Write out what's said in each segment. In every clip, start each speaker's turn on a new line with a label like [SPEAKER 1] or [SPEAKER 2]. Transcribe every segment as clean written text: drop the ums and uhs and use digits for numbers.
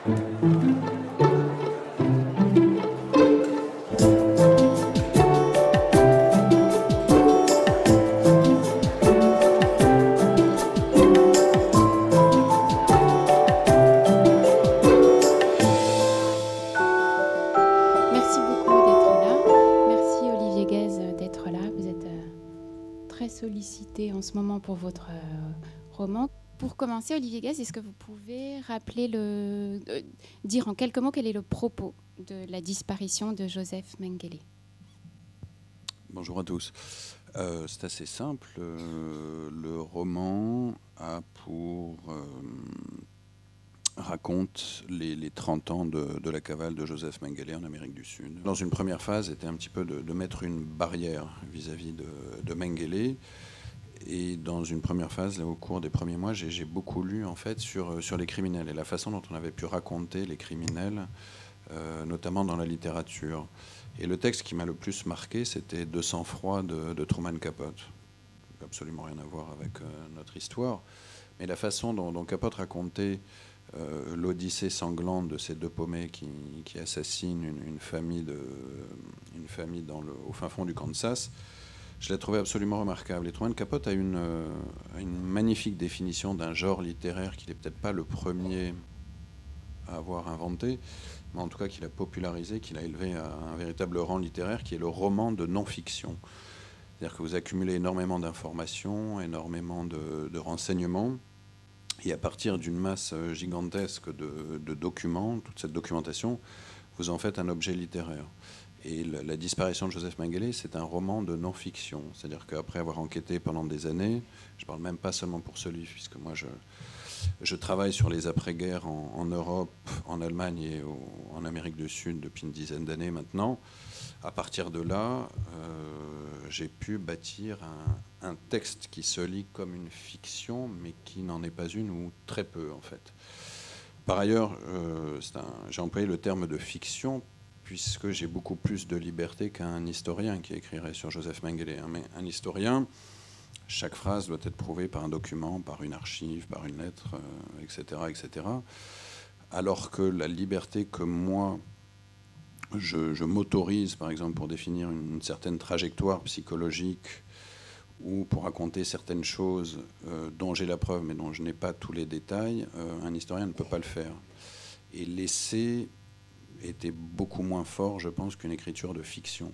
[SPEAKER 1] Merci beaucoup d'être là. Merci Olivier Guèze d'être là. Vous êtes très sollicité en ce moment pour votre roman. Pour commencer, Olivier Guèze, est-ce que vous pouvez rappeler dire en quelques mots quel est le propos de la disparition de Joseph Mengele?
[SPEAKER 2] Bonjour à tous. C'est assez simple. Le roman a pour raconte les 30 ans de la cavale de Joseph Mengele en Amérique du Sud. Dans une première phase, c'était un petit peu de mettre une barrière vis-à-vis de Mengele. Et dans une première phase, là, au cours des premiers mois, j'ai beaucoup lu en fait sur les criminels et la façon dont on avait pu raconter les criminels, notamment dans la littérature. Et le texte qui m'a le plus marqué, c'était De sang-froid de Truman Capote. Absolument rien à voir avec notre histoire. Mais la façon dont Capote racontait l'odyssée sanglante de ces deux paumés qui assassinent une famille au fin fond du Kansas, je l'ai trouvé absolument remarquable. Et Truman Capote a une magnifique définition d'un genre littéraire qu'il n'est peut-être pas le premier à avoir inventé, mais en tout cas qu'il a popularisé, qu'il a élevé à un véritable rang littéraire, qui est le roman de non-fiction. C'est-à-dire que vous accumulez énormément d'informations, énormément de renseignements, et à partir d'une masse gigantesque de documents, toute cette documentation, vous en faites un objet littéraire. Et la disparition de Joseph Mengele, c'est un roman de non-fiction. C'est-à-dire qu'après avoir enquêté pendant des années, je ne parle même pas seulement pour ce livre, puisque moi je travaille sur les après-guerres en Europe, en Allemagne et en Amérique du Sud depuis une dizaine d'années maintenant. À partir de là, j'ai pu bâtir un texte qui se lit comme une fiction, mais qui n'en est pas une, ou très peu en fait. Par ailleurs, j'ai employé le terme de fiction, puisque j'ai beaucoup plus de liberté qu'un historien qui écrirait sur Joseph Mengele. Mais un historien, chaque phrase doit être prouvée par un document, par une archive, par une lettre, etc., etc. Alors que la liberté que moi, je m'autorise, par exemple, pour définir une certaine trajectoire psychologique ou pour raconter certaines choses dont j'ai la preuve, mais dont je n'ai pas tous les détails, un historien ne peut pas le faire. Et l'essai était beaucoup moins fort, je pense, qu'une écriture de fiction,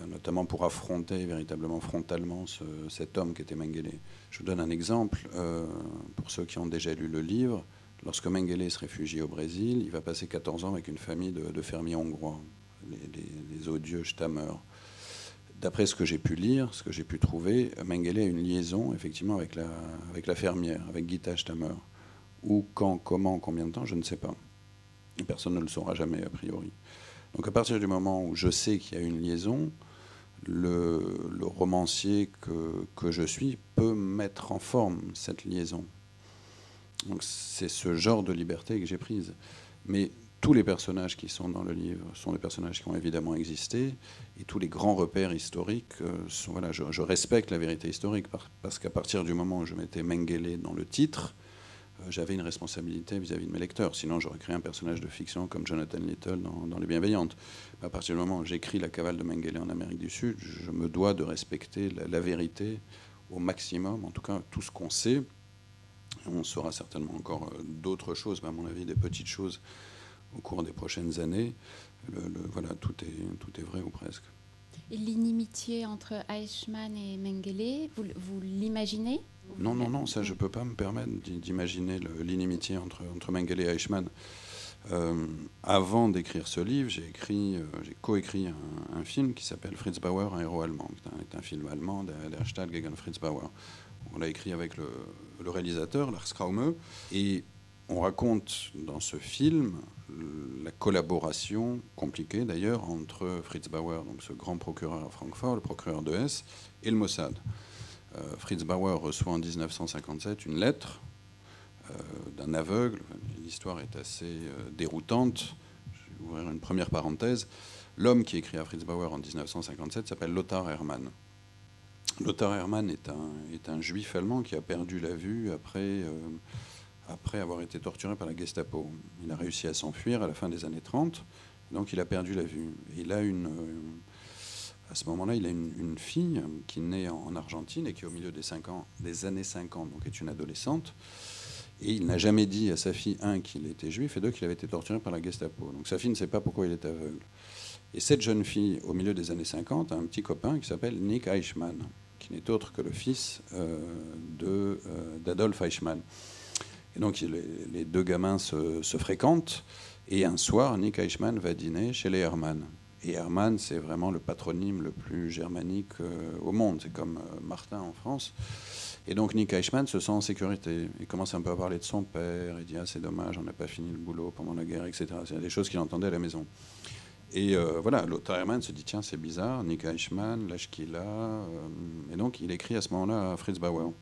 [SPEAKER 2] notamment pour affronter véritablement frontalement cet homme qui était Mengele. Je vous donne un exemple, pour ceux qui ont déjà lu le livre. Lorsque Mengele se réfugie au Brésil, il va passer 14 ans avec une famille de fermiers hongrois, les odieux Stammer. D'après ce que j'ai pu lire, ce que j'ai pu trouver, Mengele a une liaison effectivement avec la fermière, avec Gita Stammer. Où, quand, comment, combien de temps, je ne sais pas. Et personne ne le saura jamais, a priori. Donc à partir du moment où je sais qu'il y a une liaison, le romancier que je suis peut mettre en forme cette liaison. Donc c'est ce genre de liberté que j'ai prise. Mais tous les personnages qui sont dans le livre sont des personnages qui ont évidemment existé, et tous les grands repères historiques sont... Voilà, je respecte la vérité historique, parce qu'à partir du moment où je mettais Mengele dans le titre, j'avais une responsabilité vis-à-vis de mes lecteurs. Sinon, j'aurais créé un personnage de fiction comme Jonathan Little dans Les Bienveillantes. À partir du moment où j'écris La cavale de Mengele en Amérique du Sud, je me dois de respecter la vérité au maximum, en tout cas tout ce qu'on sait. On saura certainement encore d'autres choses, mais à mon avis des petites choses au cours des prochaines années. Voilà, tout est vrai ou presque.
[SPEAKER 1] Et l'inimitié entre Eichmann et Mengele, vous l'imaginez?
[SPEAKER 2] Non, ça je ne peux pas me permettre d'imaginer l'inimitié entre Mengele et Eichmann. Avant d'écrire ce livre, j'ai coécrit un film qui s'appelle Fritz Bauer, un héros allemand. C'est un film allemand, Der Staat gegen Fritz Bauer. On l'a écrit avec le réalisateur, Lars Kraume, et on raconte dans ce film la collaboration, compliquée d'ailleurs, entre Fritz Bauer, donc ce grand procureur à Francfort, le procureur de Hesse, et le Mossad. Fritz Bauer reçoit en 1957 une lettre d'un aveugle. L'histoire est assez déroutante. Je vais ouvrir une première parenthèse. L'homme qui écrit à Fritz Bauer en 1957 s'appelle Lothar Hermann. Lothar Hermann est un juif allemand qui a perdu la vue après après avoir été torturé par la Gestapo. Il a réussi à s'enfuir à la fin des années 30, donc il a perdu la vue. Et il a à ce moment-là, il a une fille qui naît en Argentine et qui, au milieu des années 50, donc est une adolescente. Et il n'a jamais dit à sa fille, un, qu'il était juif, et deux, qu'il avait été torturé par la Gestapo. Donc sa fille ne sait pas pourquoi il est aveugle. Et cette jeune fille, au milieu des années 50, a un petit copain qui s'appelle Nick Eichmann, qui n'est autre que le fils d'Adolf Eichmann. Et donc les deux gamins se fréquentent, et un soir, Nick Eichmann va dîner chez les Hermann. Et Hermann, c'est vraiment le patronyme le plus germanique au monde. C'est comme Martin en France. Et donc Nick Eichmann se sent en sécurité. Il commence un peu à parler de son père. Il dit « Ah, c'est dommage, on n'a pas fini le boulot pendant la guerre, etc. » C'est des choses qu'il entendait à la maison. Et voilà, Lothar Hermann se dit « Tiens, c'est bizarre, Nick Eichmann, l'âge qu'il a. » Et donc il écrit à ce moment-là à Fritz Bauer.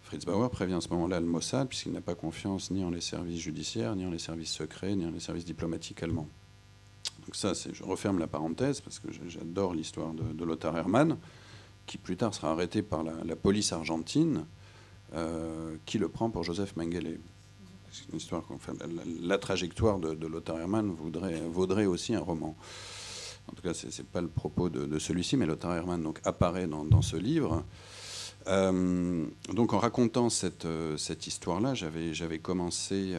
[SPEAKER 2] Fritz Bauer prévient à ce moment-là le Mossad, puisqu'il n'a pas confiance ni en les services judiciaires, ni en les services secrets, ni en les services diplomatiques allemands. Donc ça, je referme la parenthèse, parce que j'adore l'histoire de Lothar Hermann, qui plus tard sera arrêté par la police argentine, qui le prend pour Joseph Mengele. C'est une histoire, enfin, la trajectoire de Lothar Hermann vaudrait aussi un roman. En tout cas, ce n'est pas le propos de celui-ci, mais Lothar Hermann donc, apparaît dans ce livre. Donc en racontant cette histoire-là, j'avais commencé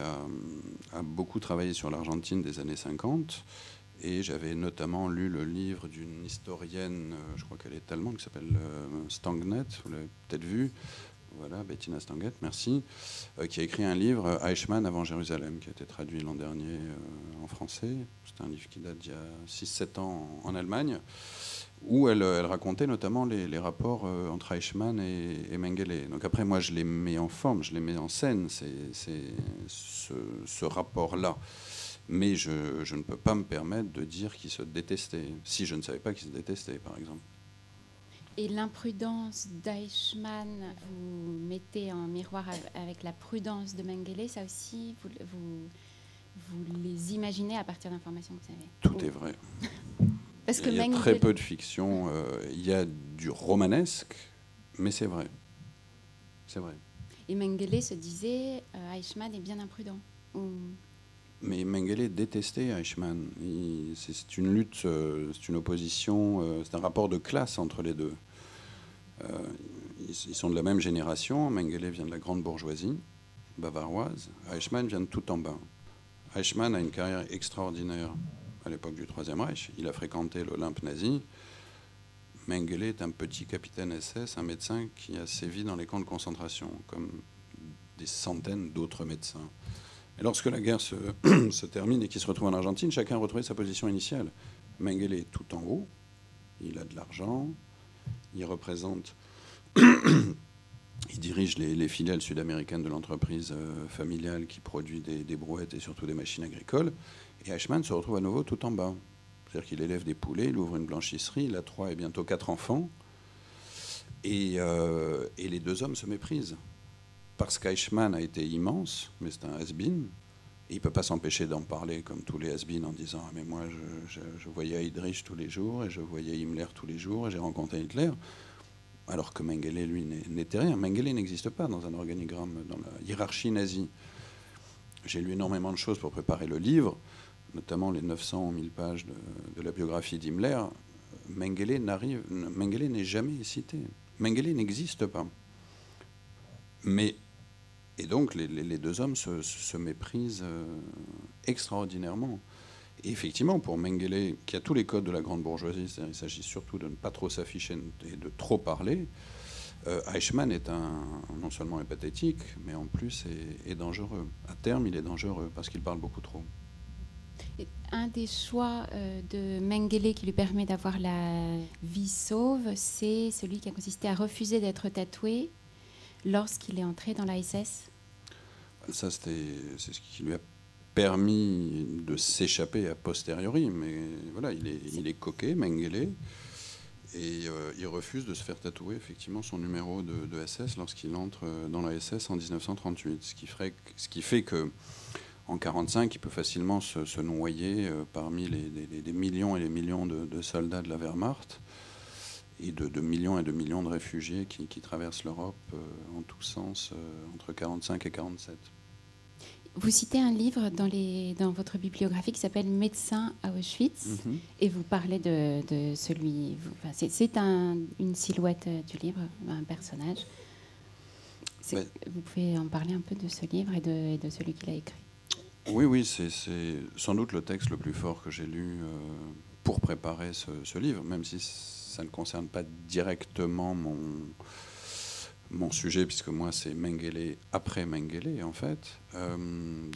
[SPEAKER 2] à beaucoup travailler sur l'Argentine des années 50, et j'avais notamment lu le livre d'une historienne, je crois qu'elle est allemande, qui s'appelle Stangenet, vous l'avez peut-être vu, voilà, Bettina Stangenet, merci, qui a écrit un livre, Eichmann avant Jérusalem, qui a été traduit l'an dernier en français. C'est un livre qui date d'il y a 6-7 ans en Allemagne, où elle racontait notamment les rapports entre Eichmann et Mengele. Donc après, moi, je les mets en forme, je les mets en scène, ce rapport-là. Mais je ne peux pas me permettre de dire qu'ils se détestaient, si je ne savais pas qu'ils se détestaient, par exemple.
[SPEAKER 1] Et l'imprudence d'Eichmann, vous mettez en miroir avec la prudence de Mengele, ça aussi, vous les imaginez à partir d'informations que vous avez?
[SPEAKER 2] Tout est vrai.
[SPEAKER 1] Parce que
[SPEAKER 2] il y a très peu de fiction, il y a du romanesque, mais c'est vrai. C'est vrai.
[SPEAKER 1] Et Mengele se disait, Eichmann est bien imprudent.
[SPEAKER 2] Mais Mengele détestait Eichmann. C'est une lutte, c'est une opposition, c'est un rapport de classe entre les deux. Ils sont de la même génération. Mengele vient de la grande bourgeoisie bavaroise. Eichmann vient de tout en bas. Eichmann a une carrière extraordinaire à l'époque du Troisième Reich. Il a fréquenté l'Olympe nazi. Mengele est un petit capitaine SS, un médecin qui a sévi dans les camps de concentration, comme des centaines d'autres médecins. Et lorsque la guerre se termine et qu'il se retrouve en Argentine, chacun a retrouvé sa position initiale. Mengele est tout en haut, il a de l'argent, il représente, il dirige les filiales sud-américaines de l'entreprise familiale qui produit des brouettes et surtout des machines agricoles. Et Eichmann se retrouve à nouveau tout en bas. C'est-à-dire qu'il élève des poulets, il ouvre une blanchisserie, il a 3 et bientôt 4 enfants. Et les deux hommes se méprisent. Parce qu'Eichmann a été immense, mais c'est un has-been. Et il ne peut pas s'empêcher d'en parler comme tous les has-been en disant « Mais moi, je voyais Heydrich tous les jours, et je voyais Himmler tous les jours, et j'ai rencontré Hitler ». Alors que Mengele, lui, n'était rien. Mengele n'existe pas dans un organigramme, dans la hiérarchie nazie. J'ai lu énormément de choses pour préparer le livre, notamment les 900 ou 1000 pages de la biographie d'Himmler. Mengele n'est jamais cité. Mengele n'existe pas. Et donc, les deux hommes se méprisent extraordinairement. Et effectivement, pour Mengele, qui a tous les codes de la grande bourgeoisie, c'est-à-dire il s'agit surtout de ne pas trop s'afficher et de trop parler, Eichmann non seulement est pathétique, mais en plus est dangereux. À terme, il est dangereux parce qu'il parle beaucoup trop.
[SPEAKER 1] Et un des choix de Mengele qui lui permet d'avoir la vie sauve, c'est celui qui a consisté à refuser d'être tatoué lorsqu'il est entré dans la SS.
[SPEAKER 2] Ça, c'est ce qui lui a permis de s'échapper a posteriori. Mais voilà, il est coquet, Mengele, et il refuse de se faire tatouer effectivement son numéro de SS lorsqu'il entre dans la SS en 1938. Ce qui fait que en 1945, il peut facilement se noyer parmi les millions et les millions de soldats de la Wehrmacht et de millions et de millions de réfugiés qui traversent l'Europe en tous sens entre 1945 et 1947.
[SPEAKER 1] Vous citez un livre dans votre bibliographie qui s'appelle Médecin à Auschwitz, et vous parlez de celui... Enfin, c'est une silhouette du livre, un personnage. Vous pouvez en parler un peu de ce livre et de celui qu'il a écrit?
[SPEAKER 2] Oui, c'est sans doute le texte le plus fort que j'ai lu pour préparer ce livre, même si ça ne concerne pas directement mon sujet, puisque moi, c'est Mengele après Mengele, en fait.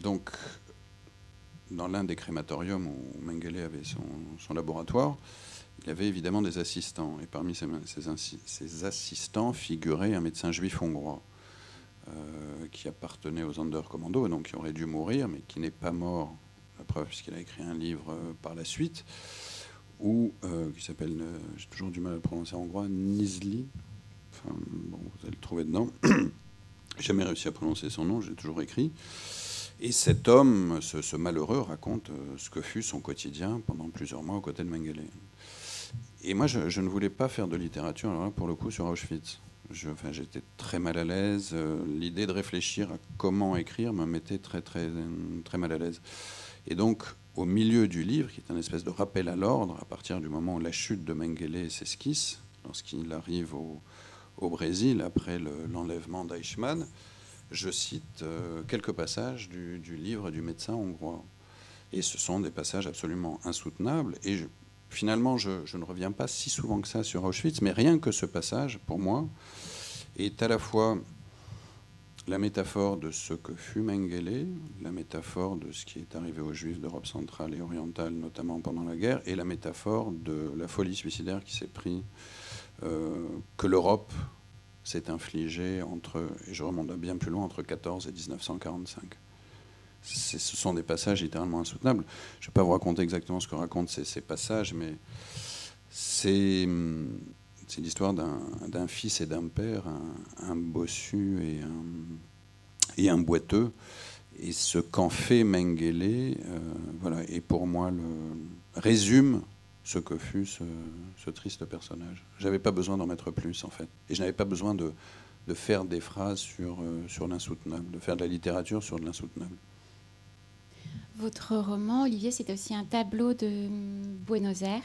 [SPEAKER 2] Donc, dans l'un des crématoriums où Mengele avait son laboratoire, il avait évidemment des assistants. Et parmi ces assistants figurait un médecin juif hongrois qui appartenait aux Sonderkommando, donc qui aurait dû mourir, mais qui n'est pas mort. La preuve, puisqu'il a écrit un livre par la suite, qui s'appelle, j'ai toujours du mal à le prononcer en hongrois, Nizli. Enfin, bon, vous allez le trouver dedans. J'ai jamais réussi à prononcer son nom, j'ai toujours écrit. Et cet homme, ce malheureux, raconte ce que fut son quotidien pendant plusieurs mois aux côtés de Mengele. Et moi, je ne voulais pas faire de littérature, alors là, pour le coup, sur Auschwitz. J'étais très mal à l'aise. L'idée de réfléchir à comment écrire me mettait très, très, très mal à l'aise. Et donc, au milieu du livre, qui est un espèce de rappel à l'ordre, à partir du moment où la chute de Mengele s'esquisse, lorsqu'il arrive au Brésil, après l'enlèvement d'Eichmann, je cite quelques passages du livre du médecin hongrois. Et ce sont des passages absolument insoutenables. Et finalement, je ne reviens pas si souvent que ça sur Auschwitz, mais rien que ce passage, pour moi, est à la fois la métaphore de ce que fut Mengele, la métaphore de ce qui est arrivé aux Juifs d'Europe centrale et orientale, notamment pendant la guerre, et la métaphore de la folie suicidaire qui s'est pris, que l'Europe s'est infligée et je remonte bien plus loin, entre 14 et 1945. Ce sont des passages littéralement insoutenables. Je ne vais pas vous raconter exactement ce que racontent ces passages, mais c'est l'histoire d'un fils et d'un père, un bossu et un boiteux. Et ce qu'en fait Mengele, voilà, et pour moi, résume ce que fut ce triste personnage. Je n'avais pas besoin d'en mettre plus, en fait. Et je n'avais pas besoin de faire des phrases sur l'insoutenable, de faire de la littérature sur de l'insoutenable.
[SPEAKER 1] Votre roman, Olivier, c'est aussi un tableau de Buenos Aires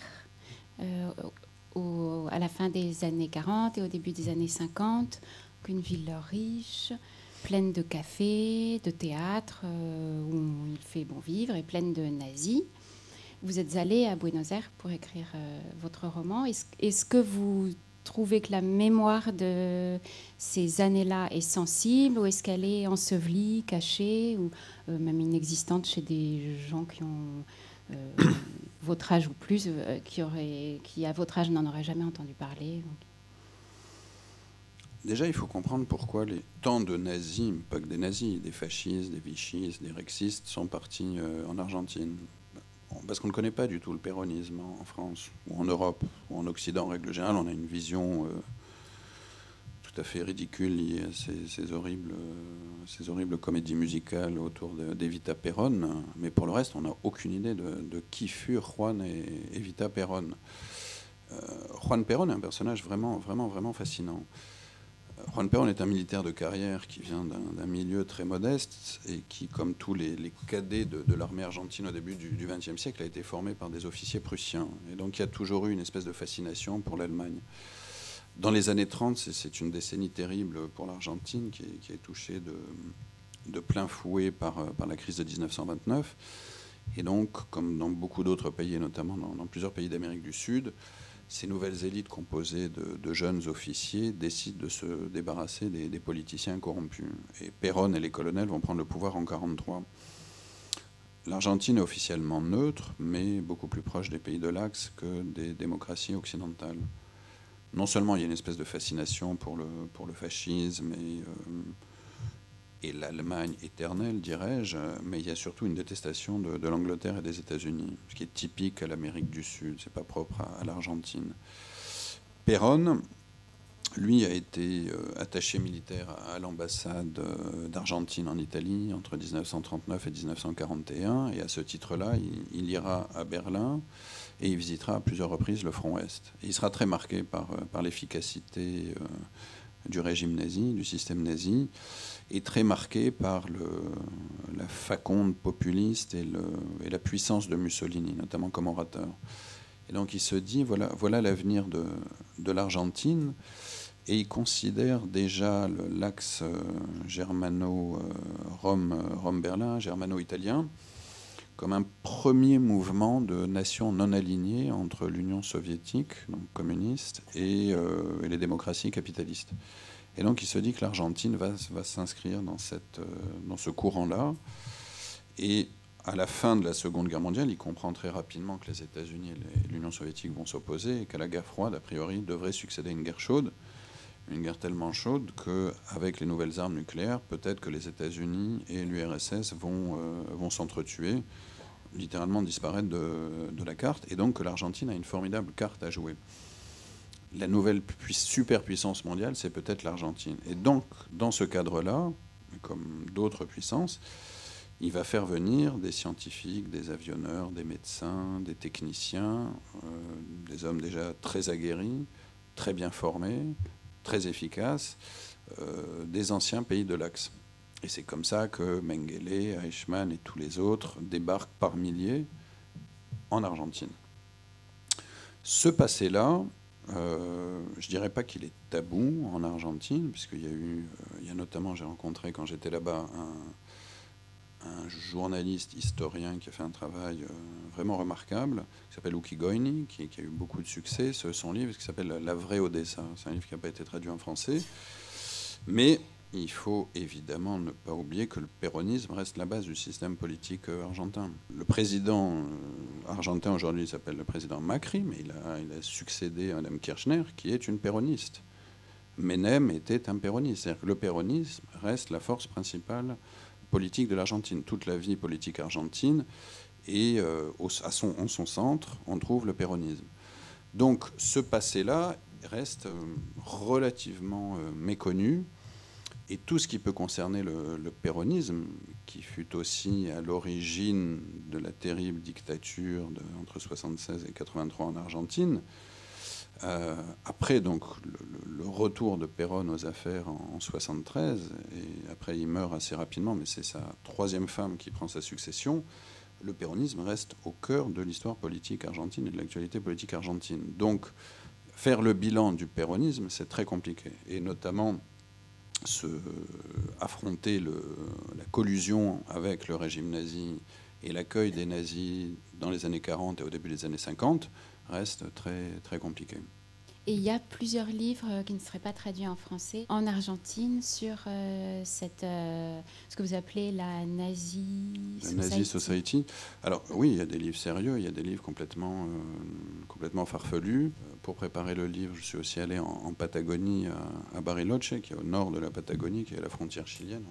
[SPEAKER 1] à la fin des années 40 et au début des années 50, une ville riche, pleine de cafés, de théâtres, où il fait bon vivre, et pleine de nazis. Vous êtes allé à Buenos Aires pour écrire votre roman. Est-ce que vous trouvez que la mémoire de ces années-là est sensible, ou est-ce qu'elle est ensevelie, cachée, ou même inexistante chez des gens qui ont votre âge ou plus, qui à votre âge n'en auraient jamais entendu parler?
[SPEAKER 2] Déjà, il faut comprendre pourquoi tant de nazis, pas que des nazis, des fascistes, des vichistes, des rexistes, sont partis en Argentine. Parce qu'on ne connaît pas du tout le péronisme en France, ou en Europe, ou en Occident en règle générale. On a une vision tout à fait ridicule liée à ces horribles comédies musicales autour d'Evita Perón. Mais pour le reste, on n'a aucune idée de qui furent Juan et Evita Perón. Juan Perón est un personnage vraiment, vraiment, vraiment fascinant. Juan Perón est un militaire de carrière qui vient d'un milieu très modeste et qui, comme tous les cadets de l'armée argentine au début du XXe siècle, a été formé par des officiers prussiens. Et donc il y a toujours eu une espèce de fascination pour l'Allemagne. Dans les années 30, c'est une décennie terrible pour l'Argentine qui est touchée de plein fouet par la crise de 1929. Et donc, comme dans beaucoup d'autres pays, et notamment dans plusieurs pays d'Amérique du Sud, ces nouvelles élites composées de jeunes officiers décident de se débarrasser des politiciens corrompus. Et Perón et les colonels vont prendre le pouvoir en 1943. L'Argentine est officiellement neutre, mais beaucoup plus proche des pays de l'Axe que des démocraties occidentales. Non seulement il y a une espèce de fascination pour le fascisme et l'Allemagne éternelle, dirais-je, mais il y a surtout une détestation de l'Angleterre et des États-Unis, ce qui est typique à l'Amérique du Sud, c'est pas propre à l'Argentine. Perón, lui, a été attaché militaire à l'ambassade d'Argentine en Italie entre 1939 et 1941, et à ce titre-là, il ira à Berlin et il visitera à plusieurs reprises le front Ouest. Et il sera très marqué par l'efficacité du régime nazi, du système nazi, est très marqué par la faconde populiste et la puissance de Mussolini, notamment comme orateur. Et donc il se dit, voilà l'avenir de l'Argentine, et il considère déjà l'axe Rome-Berlin, germano-italien, comme un premier mouvement de nations non alignées entre l'Union soviétique, donc communiste, et les démocraties capitalistes. Et donc il se dit que l'Argentine va s'inscrire dans ce courant-là. Et à la fin de la Seconde Guerre mondiale, il comprend très rapidement que les États-Unis et l'Union soviétique vont s'opposer et qu'à la guerre froide, a priori, devrait succéder une guerre chaude. Une guerre tellement chaude qu'avec les nouvelles armes nucléaires, peut-être que les États-Unis et l'URSS vont s'entretuer, littéralement disparaître de la carte, et donc que l'Argentine a une formidable carte à jouer. La nouvelle superpuissance mondiale, c'est peut-être l'Argentine. Et donc, dans ce cadre-là, comme d'autres puissances, il va faire venir des scientifiques, des avionneurs, des médecins, des techniciens, des hommes déjà très aguerris, très bien formés, très efficaces, des anciens pays de l'Axe. Et c'est comme ça que Mengele, Eichmann et tous les autres débarquent par milliers en Argentine. Ce passé-là, je ne dirais pas qu'il est tabou en Argentine, puisqu'il y a notamment, j'ai rencontré quand j'étais là-bas un journaliste historien qui a fait un travail vraiment remarquable, qui s'appelle Uki Goini, qui a eu beaucoup de succès. Son livre qui s'appelle La vraie Odessa. C'est un livre qui n'a pas été traduit en français. Mais il faut évidemment ne pas oublier que le péronisme reste la base du système politique argentin. Le président argentin aujourd'hui s'appelle le président Macri, mais il a succédé à Mme Kirchner, qui est une péroniste. Menem était un péroniste. C'est-à-dire que le péronisme reste la force principale politique de l'Argentine. Toute la vie politique argentine, et en son centre, on trouve le péronisme. Donc ce passé-là reste relativement méconnu, et tout ce qui peut concerner le péronisme, qui fut aussi à l'origine de la terrible dictature entre 1976 et 1983 en Argentine, après donc le retour de Perón aux affaires en 1973, et après il meurt assez rapidement, mais c'est sa troisième femme qui prend sa succession, le péronisme reste au cœur de l'histoire politique argentine et de l'actualité politique argentine. Donc faire le bilan du péronisme, c'est très compliqué, et notamment affronter la collusion avec le régime nazi et l'accueil des nazis dans les années 40 et au début des années 50 reste très, très compliqué.
[SPEAKER 1] Et il y a plusieurs livres qui ne seraient pas traduits en français en Argentine sur ce que vous appelez la Nazi Society.
[SPEAKER 2] Nazi Society. Alors oui, il y a des livres sérieux, il y a des livres complètement farfelus. Pour préparer le livre, je suis aussi allé en Patagonie, à Bariloche, qui est au nord de la Patagonie, qui est à la frontière chilienne,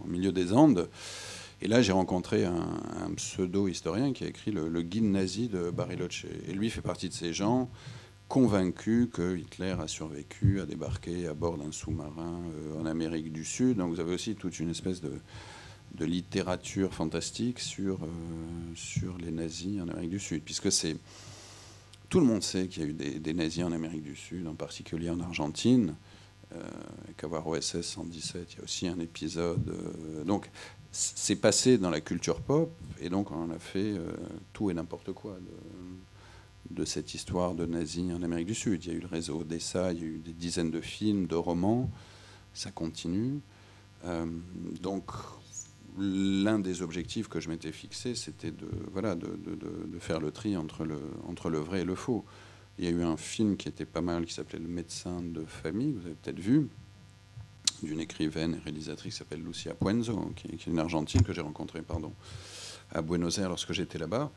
[SPEAKER 2] en milieu des Andes. Et là, j'ai rencontré un pseudo-historien qui a écrit le guide nazi de Bariloche. Et lui fait partie de ces gens convaincus que Hitler a survécu, a débarqué à bord d'un sous-marin en Amérique du Sud. Donc vous avez aussi toute une espèce de littérature fantastique sur les nazis en Amérique du Sud, puisque tout le monde sait qu'il y a eu des nazis en Amérique du Sud, en particulier en Argentine. Qu'avoir OSS 117, il y a aussi un épisode. Donc c'est passé dans la culture pop, et donc on en a fait tout et n'importe quoi de cette histoire de nazis en Amérique du Sud. Il y a eu le réseau Odessa, il y a eu des dizaines de films, de romans, ça continue. Donc l'un des objectifs que je m'étais fixé, c'était de faire le tri entre le vrai et le faux. Il y a eu un film qui était pas mal, qui s'appelait Le médecin de famille, que vous avez peut-être vu, d'une écrivaine et réalisatrice qui s'appelle Lucia Puenzo, qui est une Argentine que j'ai rencontrée à Buenos Aires lorsque j'étais là-bas.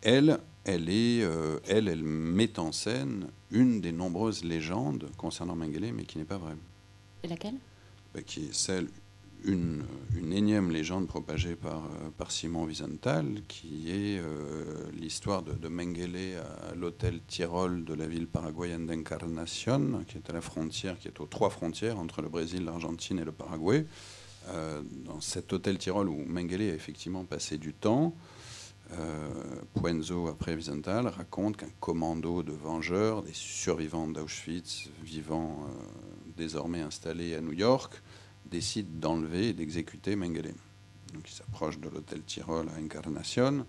[SPEAKER 2] Elle met en scène une des nombreuses légendes concernant Mengele, mais qui n'est pas vraie.
[SPEAKER 1] Et laquelle ?
[SPEAKER 2] Qui est une énième légende propagée par Simon Wiesenthal, qui est l'histoire de Mengele à l'hôtel Tyrol de la ville paraguayenne d'Encarnación, qui est à la frontière, qui est aux trois frontières entre le Brésil, l'Argentine et le Paraguay. Dans cet hôtel Tyrol où Mengele a effectivement passé du temps, Puenzo, après Wiesenthal, raconte qu'un commando de vengeurs, des survivants d'Auschwitz, vivant désormais installé à New York, décide d'enlever et d'exécuter Mengele. Donc il s'approche de l'hôtel Tyrol à Encarnacion,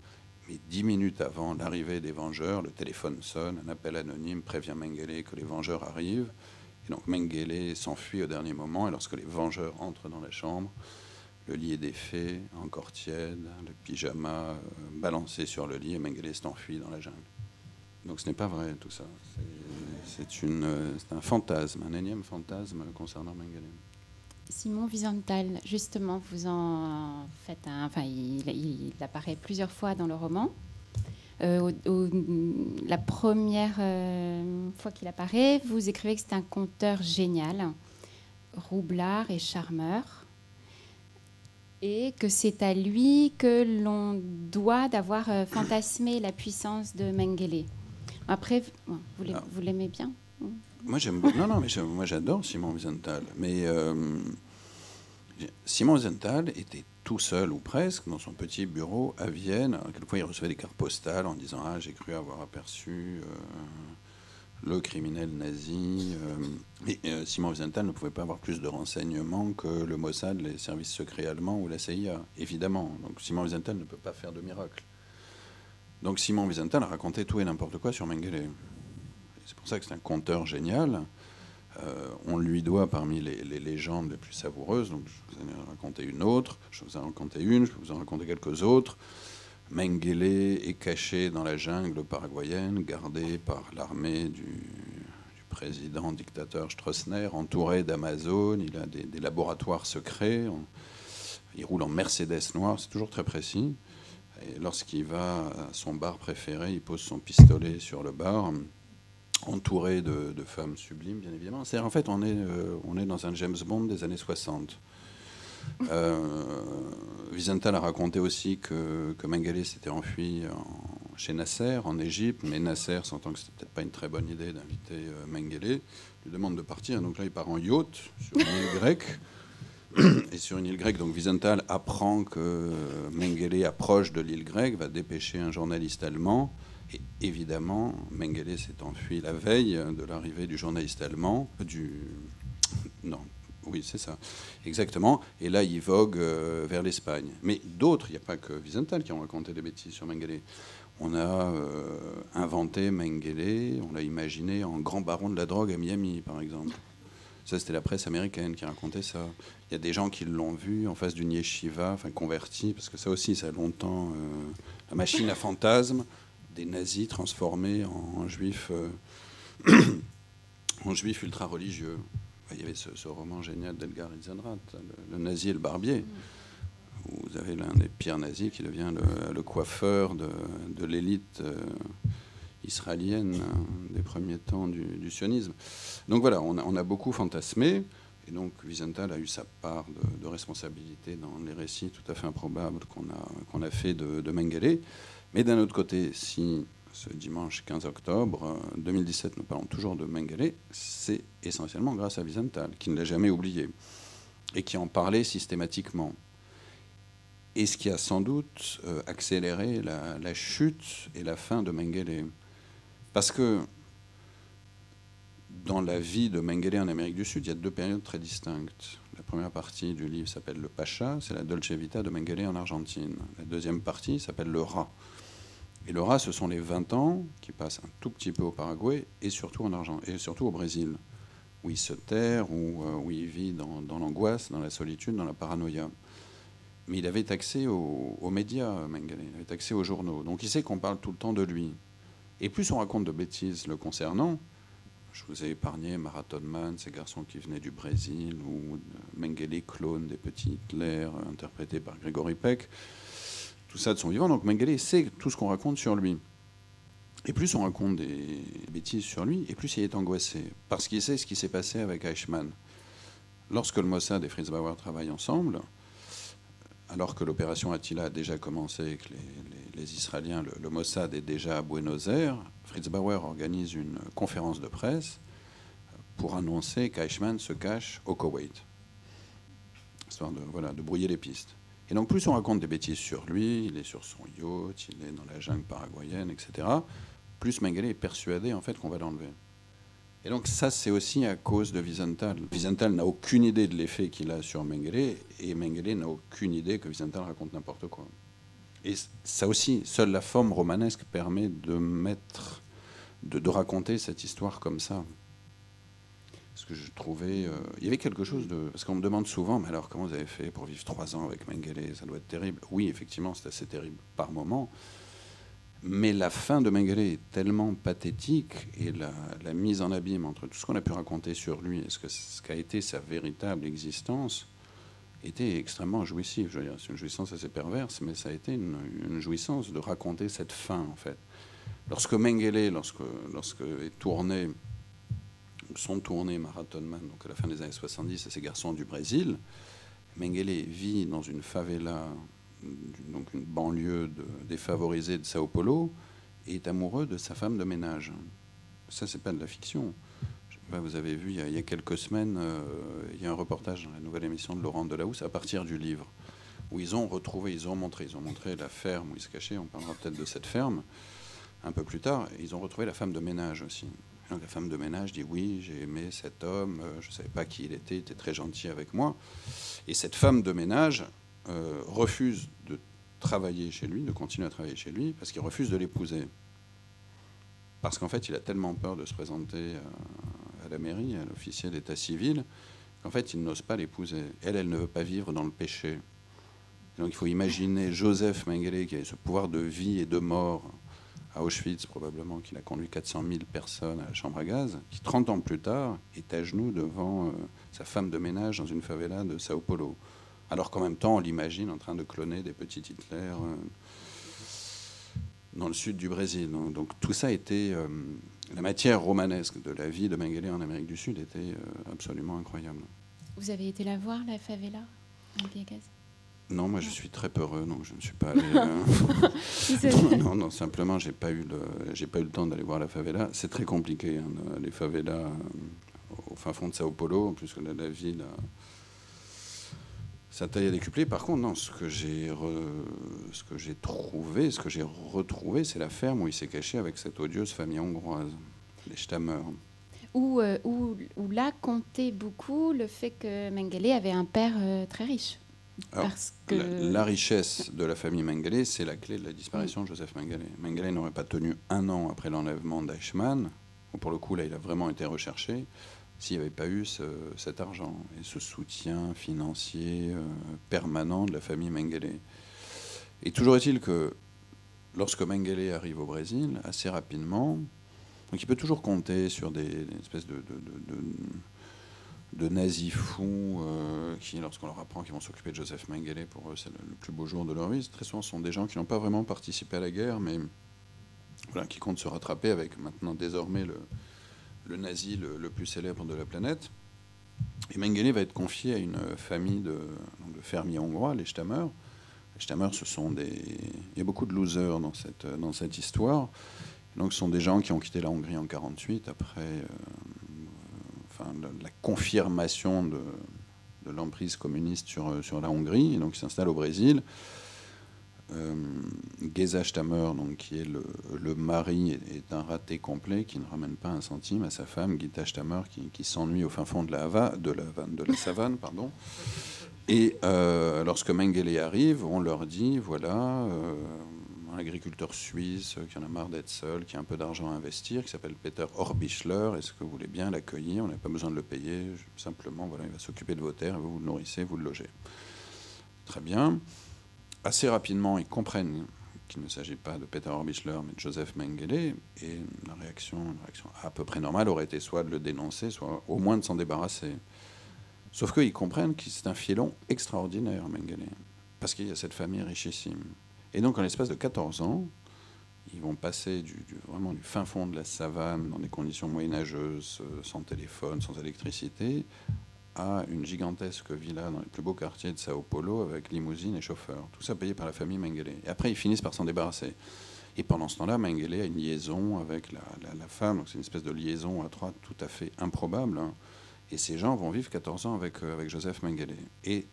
[SPEAKER 2] mais 10 minutes avant l'arrivée des Vengeurs, le téléphone sonne, un appel anonyme prévient Mengele que les Vengeurs arrivent. Et donc Mengele s'enfuit au dernier moment, et lorsque les Vengeurs entrent dans la chambre, le lit est défait, encore tiède, le pyjama balancé sur le lit, et Mengele s'est enfui dans la jungle. Donc ce n'est pas vrai tout ça. C'est un fantasme, un énième fantasme concernant Mengele.
[SPEAKER 1] Simon Wiesenthal, justement, vous en faites il apparaît plusieurs fois dans le roman. La première fois qu'il apparaît, vous écrivez que c'est un conteur génial, roublard et charmeur, et que c'est à lui que l'on doit d'avoir fantasmé la puissance de Mengele. Après, vous l'aimez bien?
[SPEAKER 2] Moi, j'aime beaucoup. Non, mais moi, j'adore Simon Wiesenthal. Mais Simon Wiesenthal était tout seul, ou presque, dans son petit bureau à Vienne. Alors, quelquefois, il recevait des cartes postales en disant « Ah, j'ai cru avoir aperçu le criminel nazi. » Mais Simon Wiesenthal ne pouvait pas avoir plus de renseignements que le Mossad, les services secrets allemands ou la CIA, évidemment. Donc Simon Wiesenthal ne peut pas faire de miracle. Donc Simon Wiesenthal a raconté tout et n'importe quoi sur Mengele. C'est pour ça que c'est un conteur génial. On lui doit parmi les légendes les plus savoureuses. Donc je vous en ai raconté une autre, je vous en ai raconté une, je vous en raconter quelques autres. Mengele est caché dans la jungle paraguayenne, gardé par l'armée du président dictateur Stroessner, entouré d'Amazones. Il a des laboratoires secrets. Il roule en Mercedes noire, c'est toujours très précis. Et lorsqu'il va à son bar préféré, il pose son pistolet sur le bar, entouré de femmes sublimes, bien évidemment. C'est-à-dire, en fait, on est dans un James Bond des années 60. Wiesenthal a raconté aussi que Mengele s'était enfui chez Nasser, en Égypte, mais Nasser, sentant que c'était peut-être pas une très bonne idée d'inviter Mengele, lui demande de partir. Donc là, il part en yacht sur une île grecque. Et sur une île grecque, donc Wiesenthal apprend que Mengele approche de l'île grecque, va dépêcher un journaliste allemand. Et évidemment, Mengele s'est enfui la veille de l'arrivée du journaliste allemand. Oui, c'est ça, exactement. Et là, il vogue vers l'Espagne. Mais d'autres, il n'y a pas que Wiesenthal qui ont raconté des bêtises sur Mengele. On a inventé Mengele, on l'a imaginé en grand baron de la drogue à Miami, par exemple. Ça, c'était la presse américaine qui racontait ça. Il y a des gens qui l'ont vu en face d'une yeshiva, enfin converti, parce que ça aussi, ça a longtemps... la machine à fantasmes, des nazis transformés en juifs, ultra-religieux. Il y avait ce roman génial d'Elgar Rizenrat, le nazi et le barbier, où vous avez l'un des pires nazis qui devient le coiffeur de l'élite israélienne des premiers temps du sionisme. Donc voilà, on a beaucoup fantasmé, et donc Wiesenthal a eu sa part de responsabilité dans les récits tout à fait improbables qu'on a fait de Mengele. Mais d'un autre côté, si ce dimanche 15 octobre 2017, nous parlons toujours de Mengele, c'est essentiellement grâce à Wiesenthal, qui ne l'a jamais oublié, et qui en parlait systématiquement. Et ce qui a sans doute accéléré la chute et la fin de Mengele. Parce que dans la vie de Mengele en Amérique du Sud, il y a deux périodes très distinctes. La première partie du livre s'appelle Le Pacha, c'est la Dolce Vita de Mengele en Argentine. La deuxième partie s'appelle Le Rat. Et le Rat, ce sont les 20 ans qui passent un tout petit peu au Paraguay et surtout et surtout au Brésil, où il se terre, où il vit dans l'angoisse, dans la solitude, dans la paranoïa. Mais il avait accès aux médias, Mengele, il avait accès aux journaux. Donc il sait qu'on parle tout le temps de lui. Et plus on raconte de bêtises le concernant, je vous ai épargné Marathon Man, ces garçons qui venaient du Brésil, ou Mengele, clone des petits Hitler, interprété par Grégory Peck, tout ça de son vivant. Donc Mengele sait tout ce qu'on raconte sur lui. Et plus on raconte des bêtises sur lui, et plus il est angoissé, parce qu'il sait ce qui s'est passé avec Eichmann. Lorsque le Mossad et Fritz Bauer travaillent ensemble, alors que l'opération Attila a déjà commencé, que les Israéliens, le Mossad est déjà à Buenos Aires, Fritz Bauer organise une conférence de presse pour annoncer qu'Eichmann se cache au Koweït, histoire de brouiller les pistes. Et donc plus on raconte des bêtises sur lui, il est sur son yacht, il est dans la jungle paraguayenne, etc., plus Mengele est persuadé en fait qu'on va l'enlever. Et donc ça, c'est aussi à cause de Wiesenthal. Wiesenthal n'a aucune idée de l'effet qu'il a sur Mengele, et Mengele n'a aucune idée que Wiesenthal raconte n'importe quoi. Et ça aussi, seule la forme romanesque permet de raconter cette histoire comme ça. Parce que je trouvais... il y avait quelque chose de... Parce qu'on me demande souvent, mais alors comment vous avez fait pour vivre 3 ans avec Mengele? Ça doit être terrible. Oui, effectivement, c'est assez terrible par moment. Mais la fin de Mengele est tellement pathétique, et la mise en abîme entre tout ce qu'on a pu raconter sur lui et ce qu'a été sa véritable existence était extrêmement jouissif. Je veux dire, c'est une jouissance assez perverse, mais ça a été une jouissance de raconter cette fin, en fait. Lorsque Mengele, lorsque sont tournés Marathon Man, donc à la fin des années 70, à ces garçons du Brésil, Mengele vit dans une favela, donc une banlieue défavorisée de Sao Paulo, et est amoureux de sa femme de ménage. Ça, c'est pas de la fiction. Je sais pas, vous avez vu, il y a quelques semaines, il y a un reportage dans la nouvelle émission de Laurent Delahousse à partir du livre, où ils ont montré la ferme où ils se cachaient. On parlera peut-être de cette ferme un peu plus tard. Et ils ont retrouvé la femme de ménage aussi. Donc la femme de ménage dit: oui, j'ai aimé cet homme, je ne savais pas qui il était très gentil avec moi. Et cette femme de ménage refuse de travailler chez lui, de continuer à travailler chez lui, parce qu'il refuse de l'épouser. Parce qu'en fait, il a tellement peur de se présenter à la mairie, à l'officier d'état civil, qu'en fait, il n'ose pas l'épouser. Elle ne veut pas vivre dans le péché. Et donc il faut imaginer Joseph Mengele, qui avait ce pouvoir de vie et de mort, à Auschwitz, probablement, qu'il a conduit 400 000 personnes à la chambre à gaz, qui, 30 ans plus tard, est à genoux devant sa femme de ménage dans une favela de Sao Paulo. Alors qu'en même temps, on l'imagine en train de cloner des petits Hitler dans le sud du Brésil. Donc tout ça était... la matière romanesque de la vie de Mengele en Amérique du Sud était absolument incroyable.
[SPEAKER 1] Vous avez été la voir, la favela, en Gaz?
[SPEAKER 2] Non, moi je suis très peureux, donc je ne suis pas allé. Non, simplement j'ai pas eu le temps d'aller voir la favela. C'est très compliqué, hein, les favelas au fin fond de Sao Paulo, en plus que la ville, sa taille a décuplé. Par contre, non, ce que j'ai retrouvé, c'est la ferme où il s'est caché avec cette odieuse famille hongroise, les Stammer.
[SPEAKER 1] Où là comptait beaucoup le fait que Mengele avait un père très riche.
[SPEAKER 2] Alors, parce que la richesse de la famille Mengele, c'est la clé de la disparition de Joseph Mengele. Mengele n'aurait pas tenu 1 an après l'enlèvement d'Eichmann. Pour le coup, là, il a vraiment été recherché s'il n'y avait pas eu cet argent et ce soutien financier permanent de la famille Mengele. Et toujours est-il que lorsque Mengele arrive au Brésil, assez rapidement, donc il peut toujours compter sur des espèces de nazis fous qui, lorsqu'on leur apprend qu'ils vont s'occuper de Joseph Mengele, pour eux, c'est le plus beau jour de leur vie. Très souvent, ce sont des gens qui n'ont pas vraiment participé à la guerre, mais voilà, qui comptent se rattraper avec maintenant désormais le nazi le plus célèbre de la planète. Et Mengele va être confié à une famille de fermiers hongrois, les Stammer. Les Stammer, il y a beaucoup de losers dans cette histoire. Donc, ce sont des gens qui ont quitté la Hongrie en 1948 après... la confirmation de l'emprise communiste sur la Hongrie, et donc il s'installe au Brésil. Géza Stammer, donc, qui est le mari, est un raté complet qui ne ramène pas un centime à sa femme, Gita Stammer, qui s'ennuie au fin fond de la savane. Pardon. Et lorsque Mengele arrive, on leur dit, voilà... un agriculteur suisse qui en a marre d'être seul, qui a un peu d'argent à investir, qui s'appelle Peter Orbichler. Est-ce que vous voulez bien l'accueillir? On n'a pas besoin de le payer. Simplement, voilà, il va s'occuper de vos terres, vous le nourrissez, vous le logez. Très bien. Assez rapidement, ils comprennent qu'il ne s'agit pas de Peter Orbichler, mais de Joseph Mengele. Et la réaction à peu près normale aurait été soit de le dénoncer, soit au moins de s'en débarrasser. Sauf qu'ils comprennent que c'est un filon extraordinaire, Mengele, parce qu'il y a cette famille richissime. Et donc, en l'espace de 14 ans, ils vont passer vraiment du fin fond de la savane, dans des conditions moyenâgeuses, sans téléphone, sans électricité, à une gigantesque villa dans les plus beaux quartiers de Sao Paulo, avec limousine et chauffeur. Tout ça payé par la famille Mengele. Et après, ils finissent par s'en débarrasser. Et pendant ce temps-là, Mengele a une liaison avec la femme. Donc, c'est une espèce de liaison à 3 tout à fait improbable. Hein. Et ces gens vont vivre 14 ans avec Joseph Mengele. Et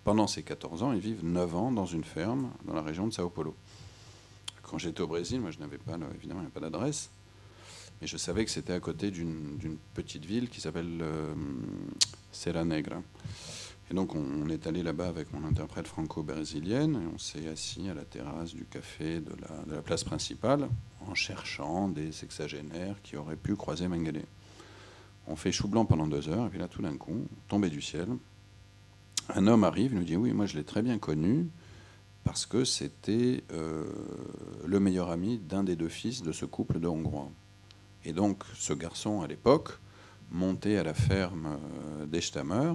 [SPEAKER 2] pendant ces 14 ans, ils vivent 9 ans dans une ferme dans la région de Sao Paulo. Quand j'étais au Brésil, moi, je n'avais pas, évidemment, il n'y avait pas d'adresse. Mais je savais que c'était à côté d'une petite ville qui s'appelle Serra Negra. Et donc on est allé là-bas avec mon interprète franco-brésilienne et on s'est assis à la terrasse du café de la place principale en cherchant des sexagénaires qui auraient pu croiser Mengele. On fait chou blanc pendant 2 heures et puis là tout d'un coup, tombé du ciel, un homme arrive et nous dit oui, moi je l'ai très bien connu parce que c'était le meilleur ami d'un des 2 fils de ce couple de Hongrois. Et donc ce garçon à l'époque montait à la ferme des Stammer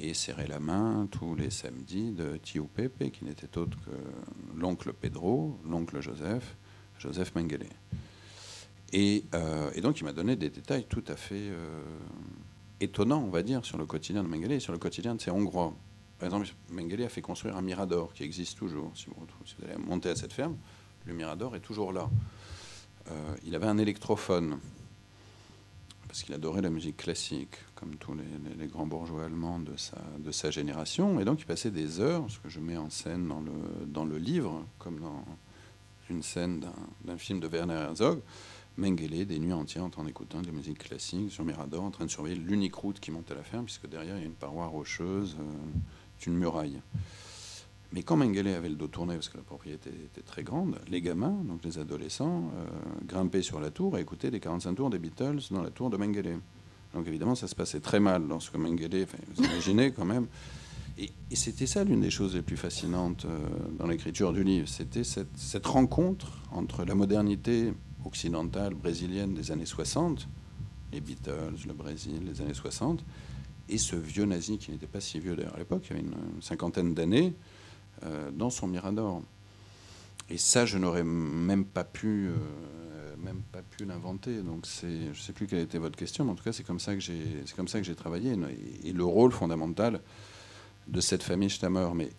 [SPEAKER 2] et serrait la main tous les samedis de Tio Pepe, qui n'était autre que l'oncle Pedro, l'oncle Joseph Mengele. Et donc il m'a donné des détails tout à fait étonnants, on va dire, sur le quotidien de Mengele et sur le quotidien de ces Hongrois. Par exemple, Mengele a fait construire un mirador qui existe toujours. Si vous allez monter à cette ferme, le mirador est toujours là. Il avait un électrophone, parce qu'il adorait la musique classique, comme tous les grands bourgeois allemands de sa génération. Et donc il passait des heures, ce que je mets en scène dans le livre, comme dans une scène d'un film de Werner Herzog, Mengele, des nuits entières en écoutant de la musique classique sur Mirador, en train de surveiller l'unique route qui monte à la ferme, puisque derrière il y a une paroi rocheuse, une muraille. Mais quand Mengele avait le dos tourné, parce que la propriété était très grande, les gamins, donc les adolescents, grimpaient sur la tour et écoutaient les 45 tours des Beatles dans la tour de Mengele. Donc évidemment, ça se passait très mal lorsque Mengele, vous imaginez quand même. Et c'était ça l'une des choses les plus fascinantes dans l'écriture du livre. C'était cette rencontre entre la modernité occidentale brésilienne des années 60, les Beatles, le Brésil, les années 60, et ce vieux nazi qui n'était pas si vieux d'ailleurs à l'époque, il y avait une 50aine d'années, dans son Mirador. Et ça, je n'aurais même pas pu l'inventer. Donc, je ne sais plus quelle était votre question, mais en tout cas, c'est comme ça que j'ai travaillé. Et le rôle fondamental de cette famille Stammer. Mais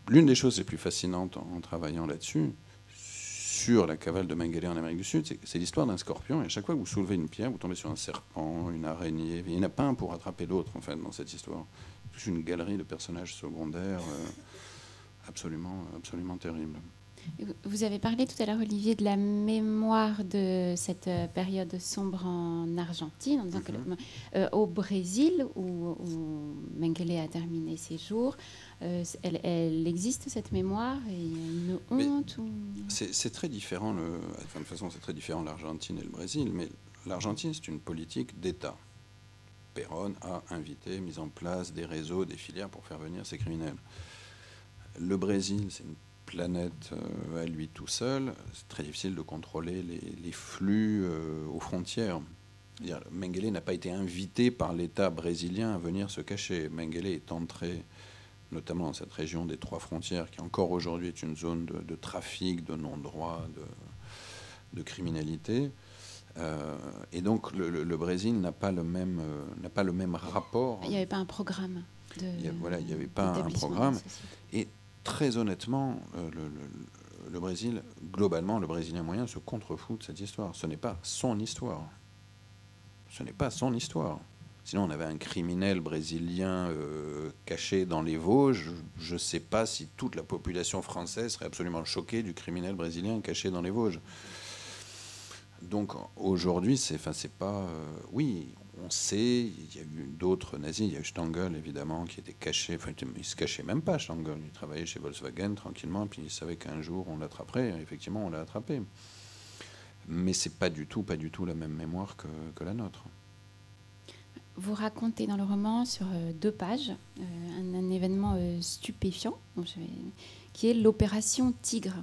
[SPEAKER 2] l'une des choses les plus fascinantes en travaillant là-dessus, sur la cavale de Mengele en Amérique du Sud, c'est l'histoire d'un scorpion. Et à chaque fois que vous soulevez une pierre, vous tombez sur un serpent, une araignée. Il n'y en a pas un pour attraper l'autre, en fait, dans cette histoire. C'est une galerie de personnages secondaires absolument terrible.
[SPEAKER 1] Vous avez parlé tout à l'heure, Olivier, de la mémoire de cette période sombre en Argentine, en disant qu'au Brésil, où Mengele a terminé ses jours, elle existe cette mémoire et une honte
[SPEAKER 2] C'est très différent. De toute façon, c'est très différent l'Argentine et le Brésil, mais l'Argentine, c'est une politique d'État. Perón a invité, mis en place des réseaux, des filières pour faire venir ces criminels. Le Brésil, c'est une planète à lui tout seul. C'est très difficile de contrôler les flux aux frontières. Mengele n'a pas été invité par l'État brésilien à venir se cacher. Mengele est entré notamment dans cette région des 3 frontières, qui encore aujourd'hui est une zone de trafic, de non-droit, de criminalité. Et donc le Brésil n'a pas le même rapport.
[SPEAKER 1] Il n'y avait pas un programme.
[SPEAKER 2] Il n'y avait pas un programme. Et très honnêtement, le Brésil, globalement, le Brésilien moyen se contrefout de cette histoire. Ce n'est pas son histoire. Ce n'est pas son histoire. Sinon, on avait un criminel brésilien caché dans les Vosges. Je ne sais pas si toute la population française serait absolument choquée du criminel brésilien caché dans les Vosges. Donc aujourd'hui, c'est pas... oui, on sait, il y a eu d'autres nazis. Il y a eu Stangl, évidemment, qui était caché. Enfin, il ne se cachait même pas, Stangl. Il travaillait chez Volkswagen tranquillement, puis il savait qu'un jour, on l'attraperait. Effectivement, on l'a attrapé. Mais ce n'est pas du tout la même mémoire que la nôtre.
[SPEAKER 1] Vous racontez dans le roman, sur 2 pages, un événement stupéfiant, qui est l'opération Tigre,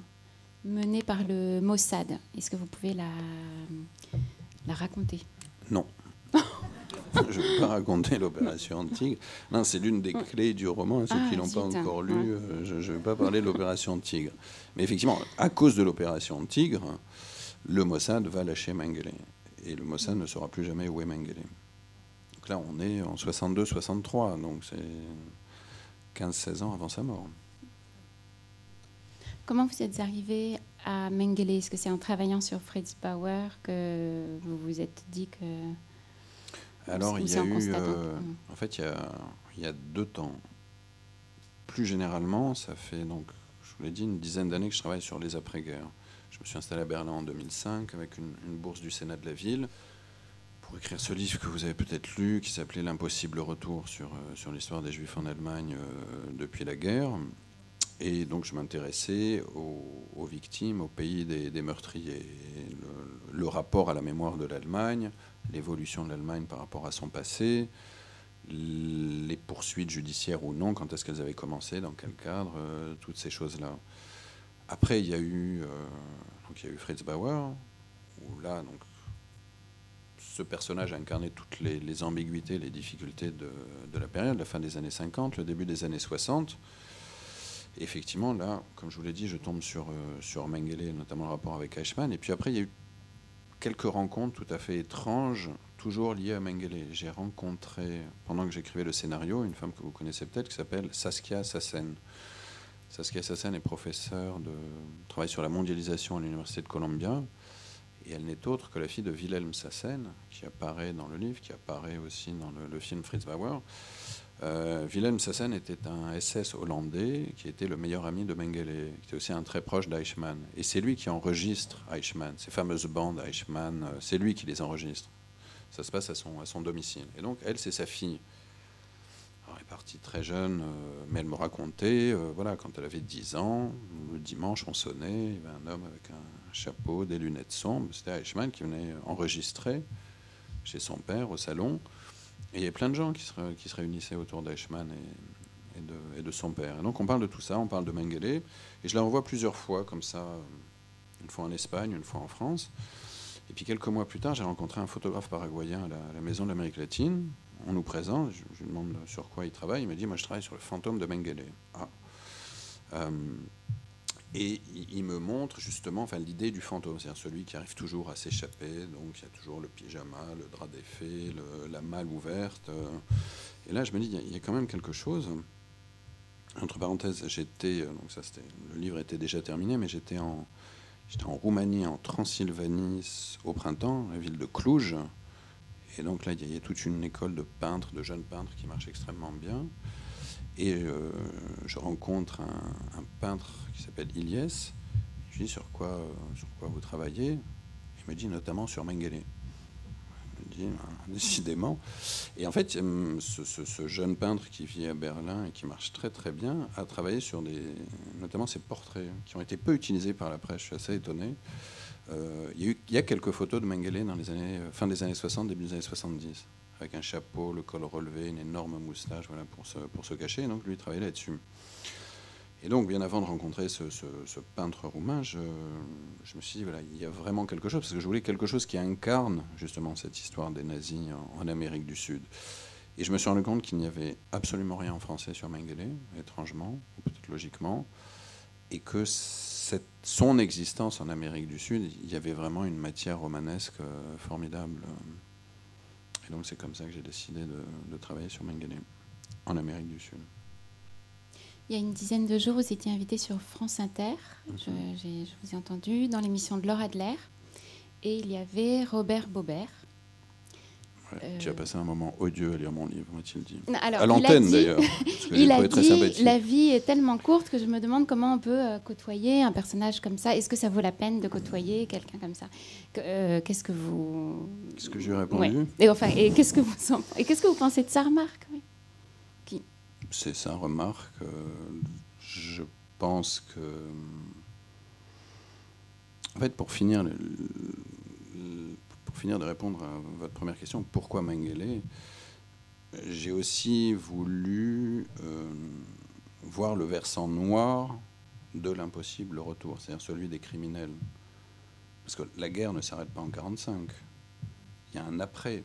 [SPEAKER 1] menée par le Mossad. Est-ce que vous pouvez la raconter?
[SPEAKER 2] Non. Je ne vais pas raconter l'opération Tigre. Non, c'est l'une des clés du roman. Ceux qui ne l'ont pas encore lu, je ne vais pas parler de l'opération Tigre. Mais effectivement, à cause de l'opération Tigre, le Mossad va lâcher Mengele. Et le Mossad ne saura plus jamais où est Mengele. Donc là, on est en 62-63, donc c'est 15-16 ans avant sa mort.
[SPEAKER 1] Comment vous êtes arrivé à Mengele? Est-ce que c'est en travaillant sur Fritz Bauer que vous vous êtes dit que...
[SPEAKER 2] Alors, il y a eu... en fait, il y a 2 temps. Plus généralement, ça fait, donc, je vous l'ai dit, une dizaine d'années que je travaille sur les après-guerres. Je me suis installé à Berlin en 2005 avec une bourse du Sénat de la ville pour écrire ce livre que vous avez peut-être lu, qui s'appelait L'impossible retour sur l'histoire des Juifs en Allemagne depuis la guerre. Et donc je m'intéressais aux victimes, au pays des meurtriers, le rapport à la mémoire de l'Allemagne, l'évolution de l'Allemagne par rapport à son passé, les poursuites judiciaires ou non, quand est-ce qu'elles avaient commencé, dans quel cadre, toutes ces choses-là. Après, il y a eu Fritz Bauer, où là, donc, ce personnage a incarné toutes les ambiguïtés, les difficultés de la période, la fin des années 50, le début des années 60. Et effectivement, là, comme je vous l'ai dit, je tombe sur Mengele, notamment le rapport avec Eichmann. Et puis après, il y a eu quelques rencontres tout à fait étranges, toujours liées à Mengele. J'ai rencontré, pendant que j'écrivais le scénario, une femme que vous connaissez peut-être, qui s'appelle Saskia Sassen. Saskia Sassen est professeure travaille sur la mondialisation à l'Université de Columbia. Et elle n'est autre que la fille de Wilhelm Sassen, qui apparaît dans le livre, qui apparaît aussi dans le film Fritz Bauer. Wilhelm Sassen était un SS hollandais qui était le meilleur ami de Mengele, qui était aussi un très proche d'Eichmann. Et c'est lui qui enregistre Eichmann, ces fameuses bandes Eichmann, c'est lui qui les enregistre. Ça se passe à son domicile. Et donc, elle, c'est sa fille. Alors, elle est partie très jeune, mais elle me racontait, voilà, quand elle avait 10 ans, le dimanche, on sonnait, il y avait un homme avec un chapeau, des lunettes sombres. C'était Eichmann qui venait enregistrer chez son père au salon. Et il y a plein de gens qui se réunissaient autour d'Eichmann et de son père. Et donc on parle de tout ça, on parle de Mengele. Et je la revois plusieurs fois comme ça, une fois en Espagne, une fois en France. Et puis quelques mois plus tard, j'ai rencontré un photographe paraguayen à la Maison de l'Amérique latine. On nous présente, je lui demande sur quoi il travaille. Il me dit, moi je travaille sur le fantôme de Mengele. Et il me montre justement l'idée du fantôme, c'est-à-dire celui qui arrive toujours à s'échapper. Donc il y a toujours le pyjama, le drap défait, la malle ouverte. Et là, je me dis, il y a quand même quelque chose. Entre parenthèses, le livre était déjà terminé, mais j'étais en Roumanie, en Transylvanie, au printemps, la ville de Cluj. Et donc là, il y a toute une école de peintres, de jeunes peintres qui marche extrêmement bien. Et je rencontre un peintre qui s'appelle Ilyes. Je lui dis sur quoi vous travaillez. Il me dit notamment sur Mengele. Il me dit décidément. Et en fait, ce jeune peintre qui vit à Berlin et qui marche très très bien a travaillé sur notamment ses portraits qui ont été peu utilisés par la presse. Je suis assez étonné. Il y a quelques photos de Mengele dans fin des années 60, début des années 70. Avec un chapeau, le col relevé, une énorme moustache, voilà, pour se cacher. Et donc, lui, il travaillait là-dessus. Et donc, bien avant de rencontrer ce peintre roumain, je me suis dit, voilà, il y a vraiment quelque chose, parce que je voulais quelque chose qui incarne, justement, cette histoire des nazis en Amérique du Sud. Et je me suis rendu compte qu'il n'y avait absolument rien en français sur Mengele, étrangement, ou peut-être logiquement, et que son existence en Amérique du Sud, il y avait vraiment une matière romanesque formidable. Et donc c'est comme ça que j'ai décidé de travailler sur Mengele en Amérique du Sud.
[SPEAKER 1] Il y a une dizaine de jours, vous étiez invité sur France Inter. Je vous ai entendu dans l'émission de Laura Adler. Et il y avait Robert Baubert.
[SPEAKER 2] Ouais, tu as passé un moment odieux à lire mon livre, m'a-t-il dit.
[SPEAKER 1] Alors,
[SPEAKER 2] à l'antenne d'ailleurs.
[SPEAKER 1] Il a dit, la vie est tellement courte que je me demande comment on peut côtoyer un personnage comme ça. Est-ce que ça vaut la peine de côtoyer quelqu'un comme ça? Qu'est-ce que vous...
[SPEAKER 2] Qu'est-ce que je lui ai répondu?
[SPEAKER 1] Ouais. Et qu'est-ce que vous pensez de sa remarque? Oui.
[SPEAKER 2] C'est sa remarque. Je pense que... En fait, pour finir de répondre à votre première question, pourquoi Mengele, j'ai aussi voulu voir le versant noir de l'impossible retour, c'est-à-dire celui des criminels. Parce que la guerre ne s'arrête pas en 1945. Il y a un après.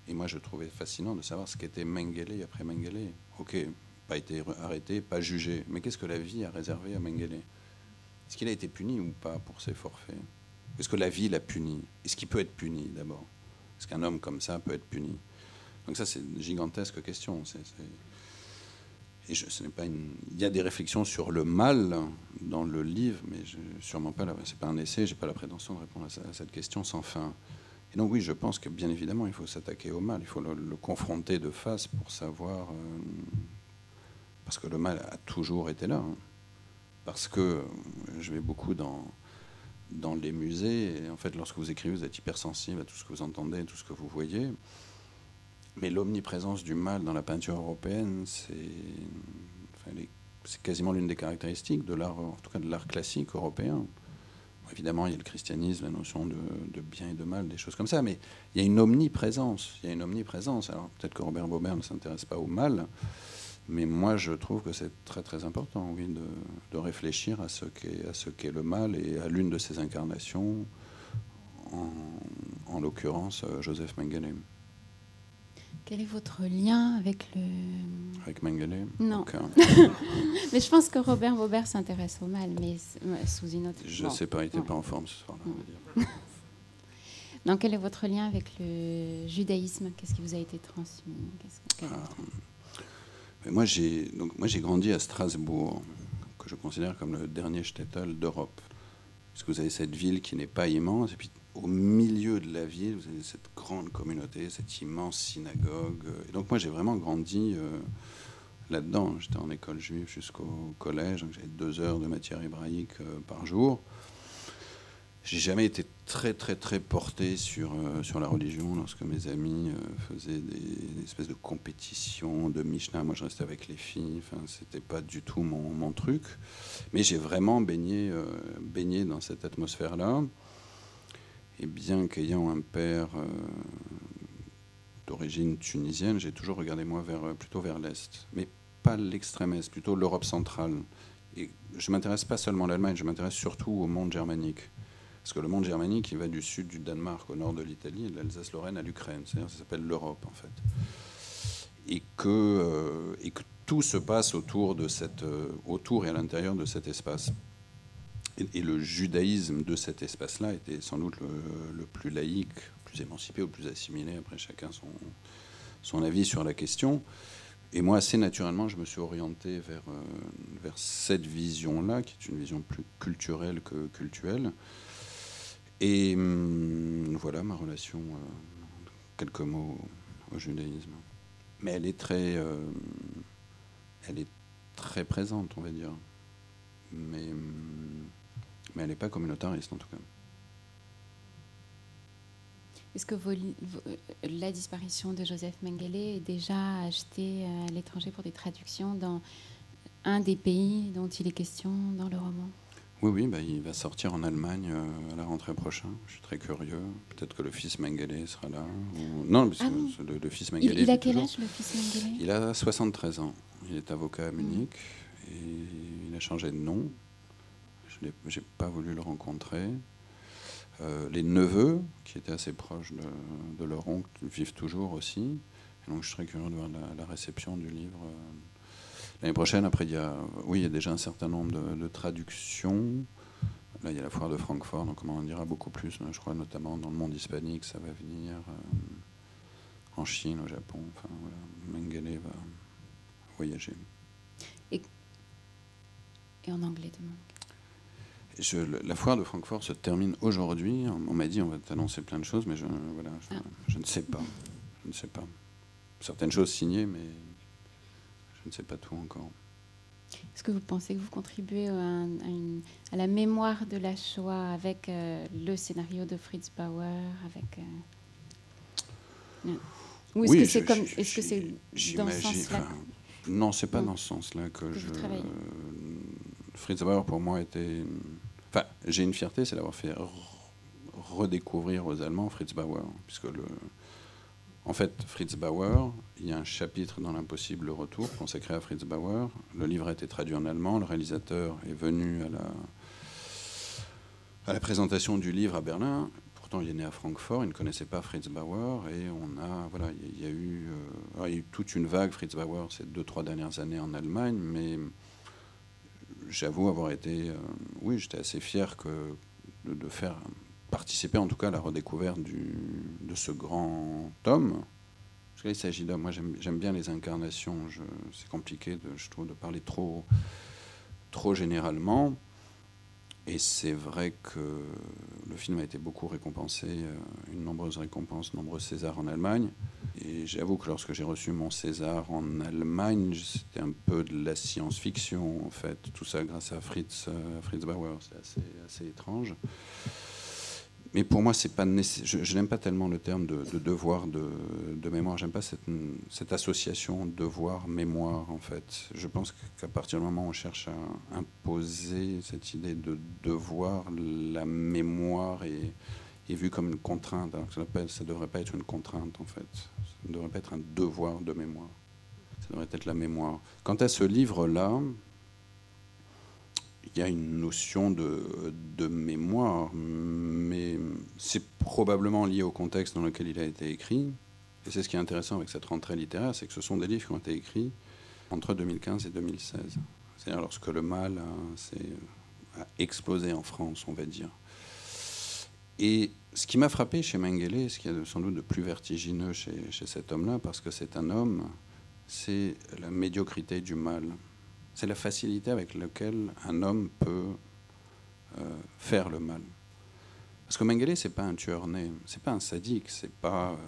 [SPEAKER 2] Et moi, je trouvais fascinant de savoir ce qu'était Mengele après Mengele. Ok, pas été arrêté, pas jugé. Mais qu'est-ce que la vie a réservé à Mengele? Est-ce qu'il a été puni ou pas pour ses forfaits? Est-ce que la vie l'a puni? Est-ce qu'il peut être puni d'abord? Est-ce qu'un homme comme ça peut être puni? Donc ça, c'est une gigantesque question. Et ce n'est pas Il y a des réflexions sur le mal dans le livre, mais sûrement pas. C'est pas un essai. J'ai pas la prétention de répondre à cette question sans fin. Et donc oui, je pense que bien évidemment, il faut s'attaquer au mal. Il faut le confronter de face pour savoir, parce que le mal a toujours été là. Parce que je vais beaucoup dans dans les musées. Et en fait, lorsque vous écrivez, vous êtes hypersensible à tout ce que vous entendez, tout ce que vous voyez. Mais l'omniprésence du mal dans la peinture européenne, c'est quasiment l'une des caractéristiques de l'art, en tout cas de l'art classique européen. Évidemment, il y a le christianisme, la notion de bien et de mal, des choses comme ça, mais il y a une omniprésence. Il y a une omniprésence. Alors peut-être que Robert Baubert ne s'intéresse pas au mal, mais moi je trouve que c'est très très important, oui, de réfléchir à ce qu'est le mal et à l'une de ses incarnations, en l'occurrence Joseph Mengele.
[SPEAKER 1] Quel est votre lien avec le...
[SPEAKER 2] Avec Mengele?
[SPEAKER 1] Non. Mais je pense que Robert Baubert s'intéresse au mal, mais sous une autre...
[SPEAKER 2] Je ne sais pas, il n'était pas en forme ce soir-là, on va dire.
[SPEAKER 1] Donc, quel est votre lien avec le judaïsme? Qu'est-ce qui vous a été transmis?
[SPEAKER 2] Moi, j'ai grandi à Strasbourg, que je considère comme le dernier shtetl d'Europe. Parce que vous avez cette ville qui n'est pas immense, et puis au milieu de la ville, vous avez cette grande communauté, cette immense synagogue. Et donc moi, j'ai vraiment grandi là-dedans. J'étais en école juive jusqu'au collège, donc j'avais 2 heures de matière hébraïque par jour. J'ai jamais été très porté sur la religion. Lorsque mes amis faisaient des espèces de compétitions de Mishnah, moi je restais avec les filles. Enfin, c'était pas du tout mon truc. Mais j'ai vraiment baigné dans cette atmosphère-là. Et bien qu'ayant un père d'origine tunisienne, j'ai toujours regardé moi plutôt vers l'Est. Mais pas l'extrême Est, plutôt l'Europe centrale. Et je m'intéresse pas seulement à l'Allemagne, je m'intéresse surtout au monde germanique. Parce que le monde germanique, il va du sud du Danemark au nord de l'Italie et de l'Alsace-Lorraine à l'Ukraine. C'est-à-dire ça s'appelle l'Europe, en fait. Et que tout se passe autour et à l'intérieur de cet espace. Et le judaïsme de cet espace-là était sans doute le plus laïque, le plus émancipé, ou le plus assimilé. Après, chacun son avis sur la question. Et moi, assez naturellement, je me suis orienté vers cette vision-là, qui est une vision plus culturelle que cultuelle. Et voilà ma relation, quelques mots au judaïsme. Mais elle est très présente, on va dire. Mais elle n'est pas communautariste, en tout cas.
[SPEAKER 1] Est-ce que la disparition de Joseph Mengele est déjà achetée à l'étranger pour des traductions dans un des pays dont il est question dans le roman?
[SPEAKER 2] Oui, il va sortir en Allemagne à la rentrée prochaine. Je suis très curieux. Peut-être que le fils Mengele sera là. Non, parce que le fils Mengele...
[SPEAKER 1] Il a quel âge, le fils Mengele?
[SPEAKER 2] Il a 73 ans. Il est avocat à Munich et il a changé de nom. Je n'ai pas voulu le rencontrer. Les neveux, qui étaient assez proches de leur oncle, vivent toujours aussi. Et donc je serais curieux de voir la réception du livre l'année prochaine. Après, il y a déjà un certain nombre de traductions. Là, il y a la foire de Francfort, donc on en dira beaucoup plus. Je crois notamment dans le monde hispanique, ça va venir en Chine, au Japon. Enfin, voilà, Mengele va voyager.
[SPEAKER 1] Et en anglais, donc.
[SPEAKER 2] La foire de Francfort se termine aujourd'hui. On m'a dit on va t'annoncer plein de choses, mais je ne sais pas. Je ne sais pas. Certaines choses signées, mais je ne sais pas tout encore.
[SPEAKER 1] Est-ce que vous pensez que vous contribuez à la mémoire de la Shoah avec le scénario de Fritz Bauer, avec ou est-ce que c'est comme est-ce que c'est dans ce sens-là?
[SPEAKER 2] Non, c'est pas dans ce sens-là que je. Fritz Bauer pour moi était. Enfin, j'ai une fierté, c'est d'avoir fait redécouvrir aux Allemands Fritz Bauer, puisque en fait, Fritz Bauer, il y a un chapitre dans l'impossible, le retour, consacré à Fritz Bauer. Le livre a été traduit en allemand. Le réalisateur est venu à la présentation du livre à Berlin. Pourtant, il est né à Francfort. Il ne connaissait pas Fritz Bauer. Et il y a eu toute une vague Fritz Bauer ces 2-3 dernières années en Allemagne. Mais j'avoue avoir été... j'étais assez fier de faire... participer en tout cas à la redécouverte de ce grand homme. Parce qu'il s'agit d'hommes. Moi, j'aime bien les incarnations. C'est compliqué, je trouve, de parler trop généralement. Et c'est vrai que le film a été beaucoup récompensé, une nombreuse récompense, nombreux Césars en Allemagne. Et j'avoue que lorsque j'ai reçu mon César en Allemagne, c'était un peu de la science-fiction, en fait. Tout ça grâce à Fritz Bauer, c'est assez étrange. Mais pour moi, c'est pas je n'aime pas tellement le terme de devoir de mémoire. J'aime pas cette association devoir-mémoire, en fait. Je pense qu'à partir du moment où on cherche à imposer cette idée de devoir, la mémoire est vue comme une contrainte. Alors que ça ne devrait pas être une contrainte, en fait. Ça ne devrait pas être un devoir de mémoire. Ça devrait être la mémoire. Quant à ce livre-là, il y a une notion de mémoire, mais c'est probablement lié au contexte dans lequel il a été écrit. Et c'est ce qui est intéressant avec cette rentrée littéraire, c'est que ce sont des livres qui ont été écrits entre 2015 et 2016. C'est-à-dire lorsque le mal a explosé en France, on va dire. Et ce qui m'a frappé chez Mengele, ce qu'il y a sans doute de plus vertigineux chez cet homme-là, parce que c'est un homme, c'est la médiocrité du mal. C'est la facilité avec laquelle un homme peut faire le mal. Parce que Mengele, c'est pas un tueur né, c'est pas un sadique, c'est pas.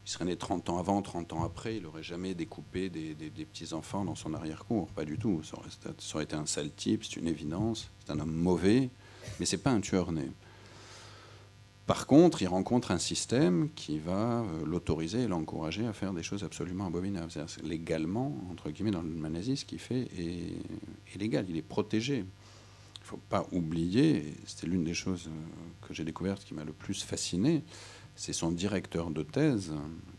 [SPEAKER 2] Il serait né 30 ans avant, 30 ans après, il n'aurait jamais découpé des petits-enfants dans son arrière-cour, pas du tout. Ça aurait été un sale type, c'est une évidence, c'est un homme mauvais, mais c'est pas un tueur né. Par contre, il rencontre un système qui va l'autoriser et l'encourager à faire des choses absolument abominables. C'est-à-dire légalement, entre guillemets, dans le nazisme, ce qu'il fait est légal, il est protégé. Il ne faut pas oublier, et c'était l'une des choses que j'ai découvertes qui m'a le plus fasciné, c'est son directeur de thèse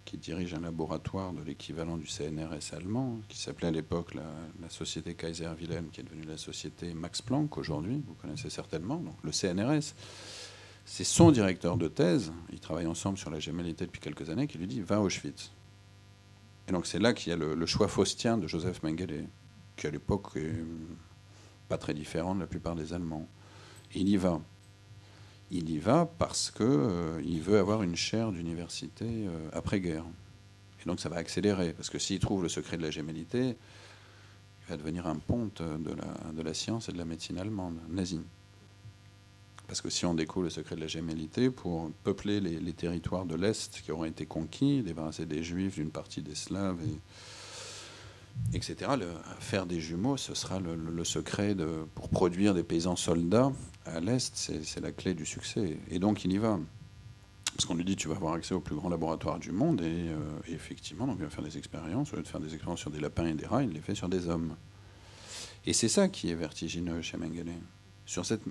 [SPEAKER 2] qui dirige un laboratoire de l'équivalent du CNRS allemand, qui s'appelait à l'époque la société Kaiser Wilhelm, qui est devenue la société Max Planck aujourd'hui, vous connaissez certainement, donc le CNRS. C'est son directeur de thèse, ils travaillent ensemble sur la gémellité depuis quelques années, qui lui dit « va à Auschwitz ». Et donc c'est là qu'il y a le choix faustien de Joseph Mengele, qui à l'époque est pas très différent de la plupart des Allemands. Et il y va. Il y va parce qu'il veut avoir une chaire d'université après-guerre. Et donc ça va accélérer, parce que s'il trouve le secret de la gémellité, il va devenir un ponte de la science et de la médecine allemande, nazie. Parce que si on découvre le secret de la gémellité, pour peupler les territoires de l'Est qui auront été conquis, débarrasser des Juifs, d'une partie des Slaves, etc., faire des jumeaux, ce sera le secret pour produire des paysans soldats à l'Est, c'est la clé du succès. Et donc il y va. Parce qu'on lui dit, tu vas avoir accès au plus grand laboratoire du monde, et effectivement, donc il va faire des expériences. Au lieu de faire des expériences sur des lapins et des rats, il les fait sur des hommes. Et c'est ça qui est vertigineux chez Mengele. Sur cette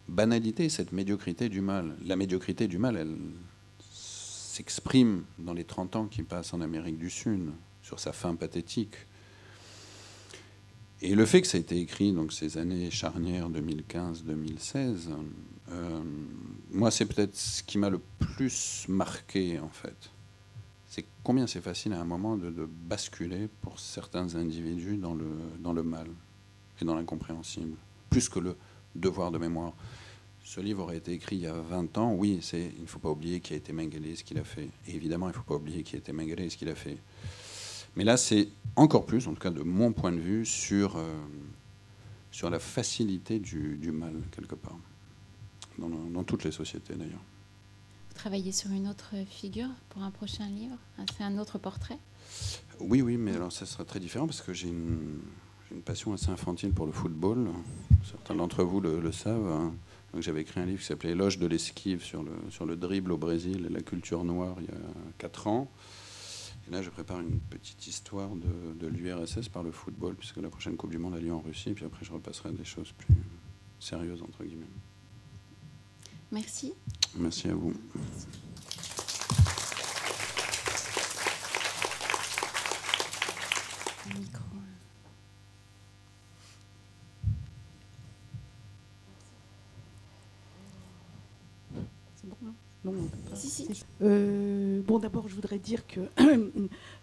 [SPEAKER 2] banalité, cette médiocrité du mal. La médiocrité du mal, elle s'exprime dans les 30 ans qui passent en Amérique du Sud, sur sa fin pathétique. Et le fait que ça ait été écrit, donc ces années charnières 2015-2016, moi c'est peut-être ce qui m'a le plus marqué en fait. C'est combien c'est facile à un moment de basculer pour certains individus dans le mal et dans l'incompréhensible, plus que le devoir de mémoire. Ce livre aurait été écrit il y a 20 ans, oui, il ne faut pas oublier qui a été Mengele, ce qu'il a fait. Et évidemment, il ne faut pas oublier qui a été Mengele, ce qu'il a fait. Mais là, c'est encore plus, en tout cas de mon point de vue, sur la facilité du mal, quelque part. Dans toutes les sociétés, d'ailleurs.
[SPEAKER 1] Vous travaillez sur une autre figure pour un prochain livre? C'est un autre portrait?
[SPEAKER 2] Oui, mais alors ça sera très différent, parce que j'ai une passion assez infantile pour le football. Certains d'entre vous le savent. Hein. Donc j'avais écrit un livre qui s'appelait Éloge de l'esquive sur le dribble au Brésil et la culture noire il y a 4 ans. Et là, je prépare une petite histoire de l'URSS par le football, puisque la prochaine Coupe du Monde a lieu en Russie. Et puis après, je repasserai à des choses plus sérieuses, entre guillemets.
[SPEAKER 1] Merci.
[SPEAKER 2] Merci à vous.
[SPEAKER 1] Merci. Un micro. C'est bon, non?
[SPEAKER 3] Non,
[SPEAKER 1] Si.
[SPEAKER 3] Bon, d'abord, je voudrais dire que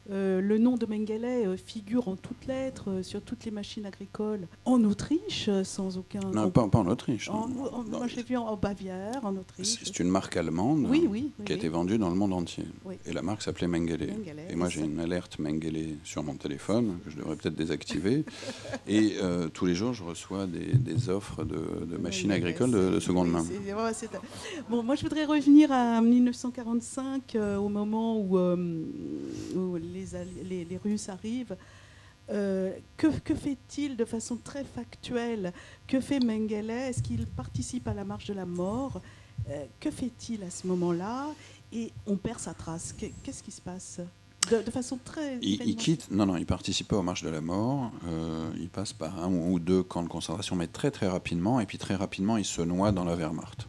[SPEAKER 3] le nom de Mengele figure en toutes lettres sur toutes les machines agricoles en Autriche, sans aucun...
[SPEAKER 2] Non, pas en Autriche.
[SPEAKER 3] Moi, j'ai vu en Bavière, en Autriche.
[SPEAKER 2] C'est une marque allemande qui a été vendue dans le monde entier.
[SPEAKER 3] Oui.
[SPEAKER 2] Et la marque s'appelait Mengele. Et moi, j'ai une alerte Mengele sur mon téléphone, que je devrais peut-être désactiver. Et tous les jours, je reçois des offres de machines agricoles de seconde main.
[SPEAKER 3] Bon, moi, je voudrais revenir à 1945, au moment où les Russes arrivent. Que fait-il de façon très factuelle? Que fait Mengele? Est-ce qu'il participe à la marche de la mort? Que fait-il à ce moment-là? Et on perd sa trace. Qu'est-ce qui se passe de façon très...
[SPEAKER 2] Il quitte... Non, il participe pas aux marches de la mort. Il passe par un ou deux camps de concentration, mais très très rapidement. Et puis très rapidement, il se noie dans la Wehrmacht.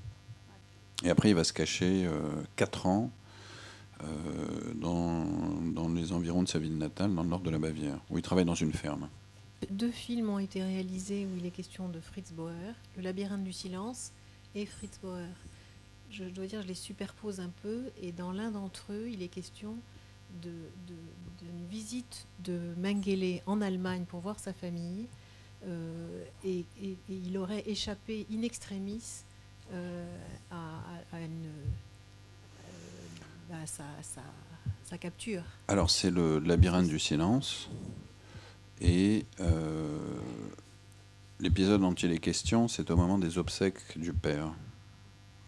[SPEAKER 2] Et après, il va se cacher 4 ans dans les environs de sa ville natale, dans le nord de la Bavière, où il travaille dans une ferme.
[SPEAKER 4] 2 films ont été réalisés où il est question de Fritz Bauer, Le labyrinthe du silence et Fritz Bauer. Je dois dire, je les superpose un peu, et dans l'un d'entre eux, il est question d'une visite de Mengele en Allemagne pour voir sa famille, et il aurait échappé in extremis à sa capture.
[SPEAKER 2] Alors c'est le labyrinthe du silence, et l'épisode dont il est question, c'est au moment des obsèques du père.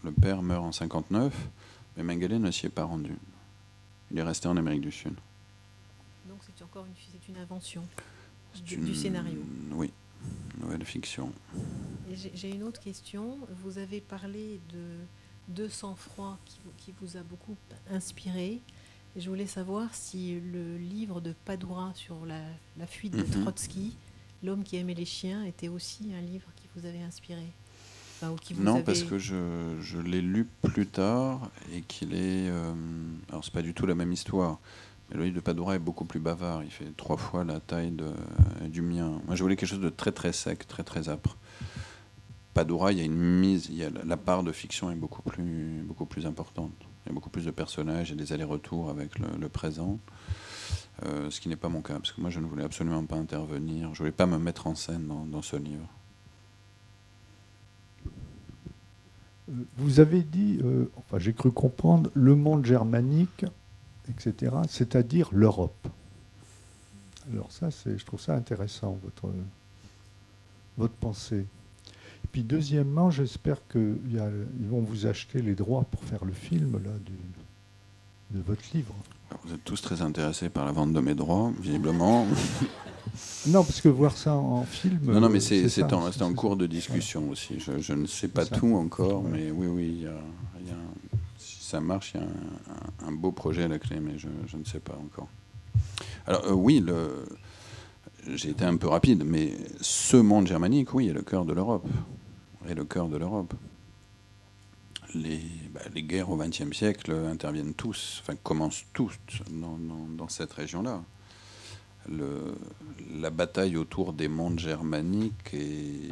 [SPEAKER 2] Le père meurt en 1959, mais Mengele ne s'y est pas rendu. Il est resté en Amérique du Sud.
[SPEAKER 4] Donc c'est une invention du scénario.
[SPEAKER 2] Oui, nouvelle fiction.
[SPEAKER 4] J'ai une autre question. Vous avez parlé de sang-froid qui vous a beaucoup inspiré. Et je voulais savoir si le livre de Padura sur la fuite de Trotsky, L'homme qui aimait les chiens, était aussi un livre qui vous avait inspiré.
[SPEAKER 2] Non, parce que je l'ai lu plus tard et qu'il est... alors, c'est pas du tout la même histoire, mais le livre de Padura est beaucoup plus bavard. Il fait 3 fois la taille du mien. Moi, je voulais quelque chose de très, très sec, très, très âpre. Padura, la part de fiction est beaucoup plus importante. Il y a beaucoup plus de personnages et des allers-retours avec le présent, ce qui n'est pas mon cas, parce que moi, je ne voulais absolument pas intervenir. Je ne voulais pas me mettre en scène dans ce livre.
[SPEAKER 5] Vous avez dit, j'ai cru comprendre, le monde germanique, etc., c'est-à-dire l'Europe. Alors ça, je trouve ça intéressant, votre pensée. Et puis deuxièmement, j'espère qu'ils vont vous acheter les droits pour faire le film là, de votre livre.
[SPEAKER 2] Vous êtes tous très intéressés par la vente de mes droits, visiblement.
[SPEAKER 5] Non, parce que voir ça en film...
[SPEAKER 2] Non, mais c'est en cours de discussion aussi. Je ne sais pas tout encore, mais oui, si ça marche, il y a un beau projet à la clé, mais je ne sais pas encore. Alors oui, j'ai été un peu rapide, mais ce monde germanique, oui, est le cœur de l'Europe. Et le cœur de l'Europe. Les guerres au XXe siècle interviennent commencent toutes dans cette région-là. La bataille autour des mondes germaniques et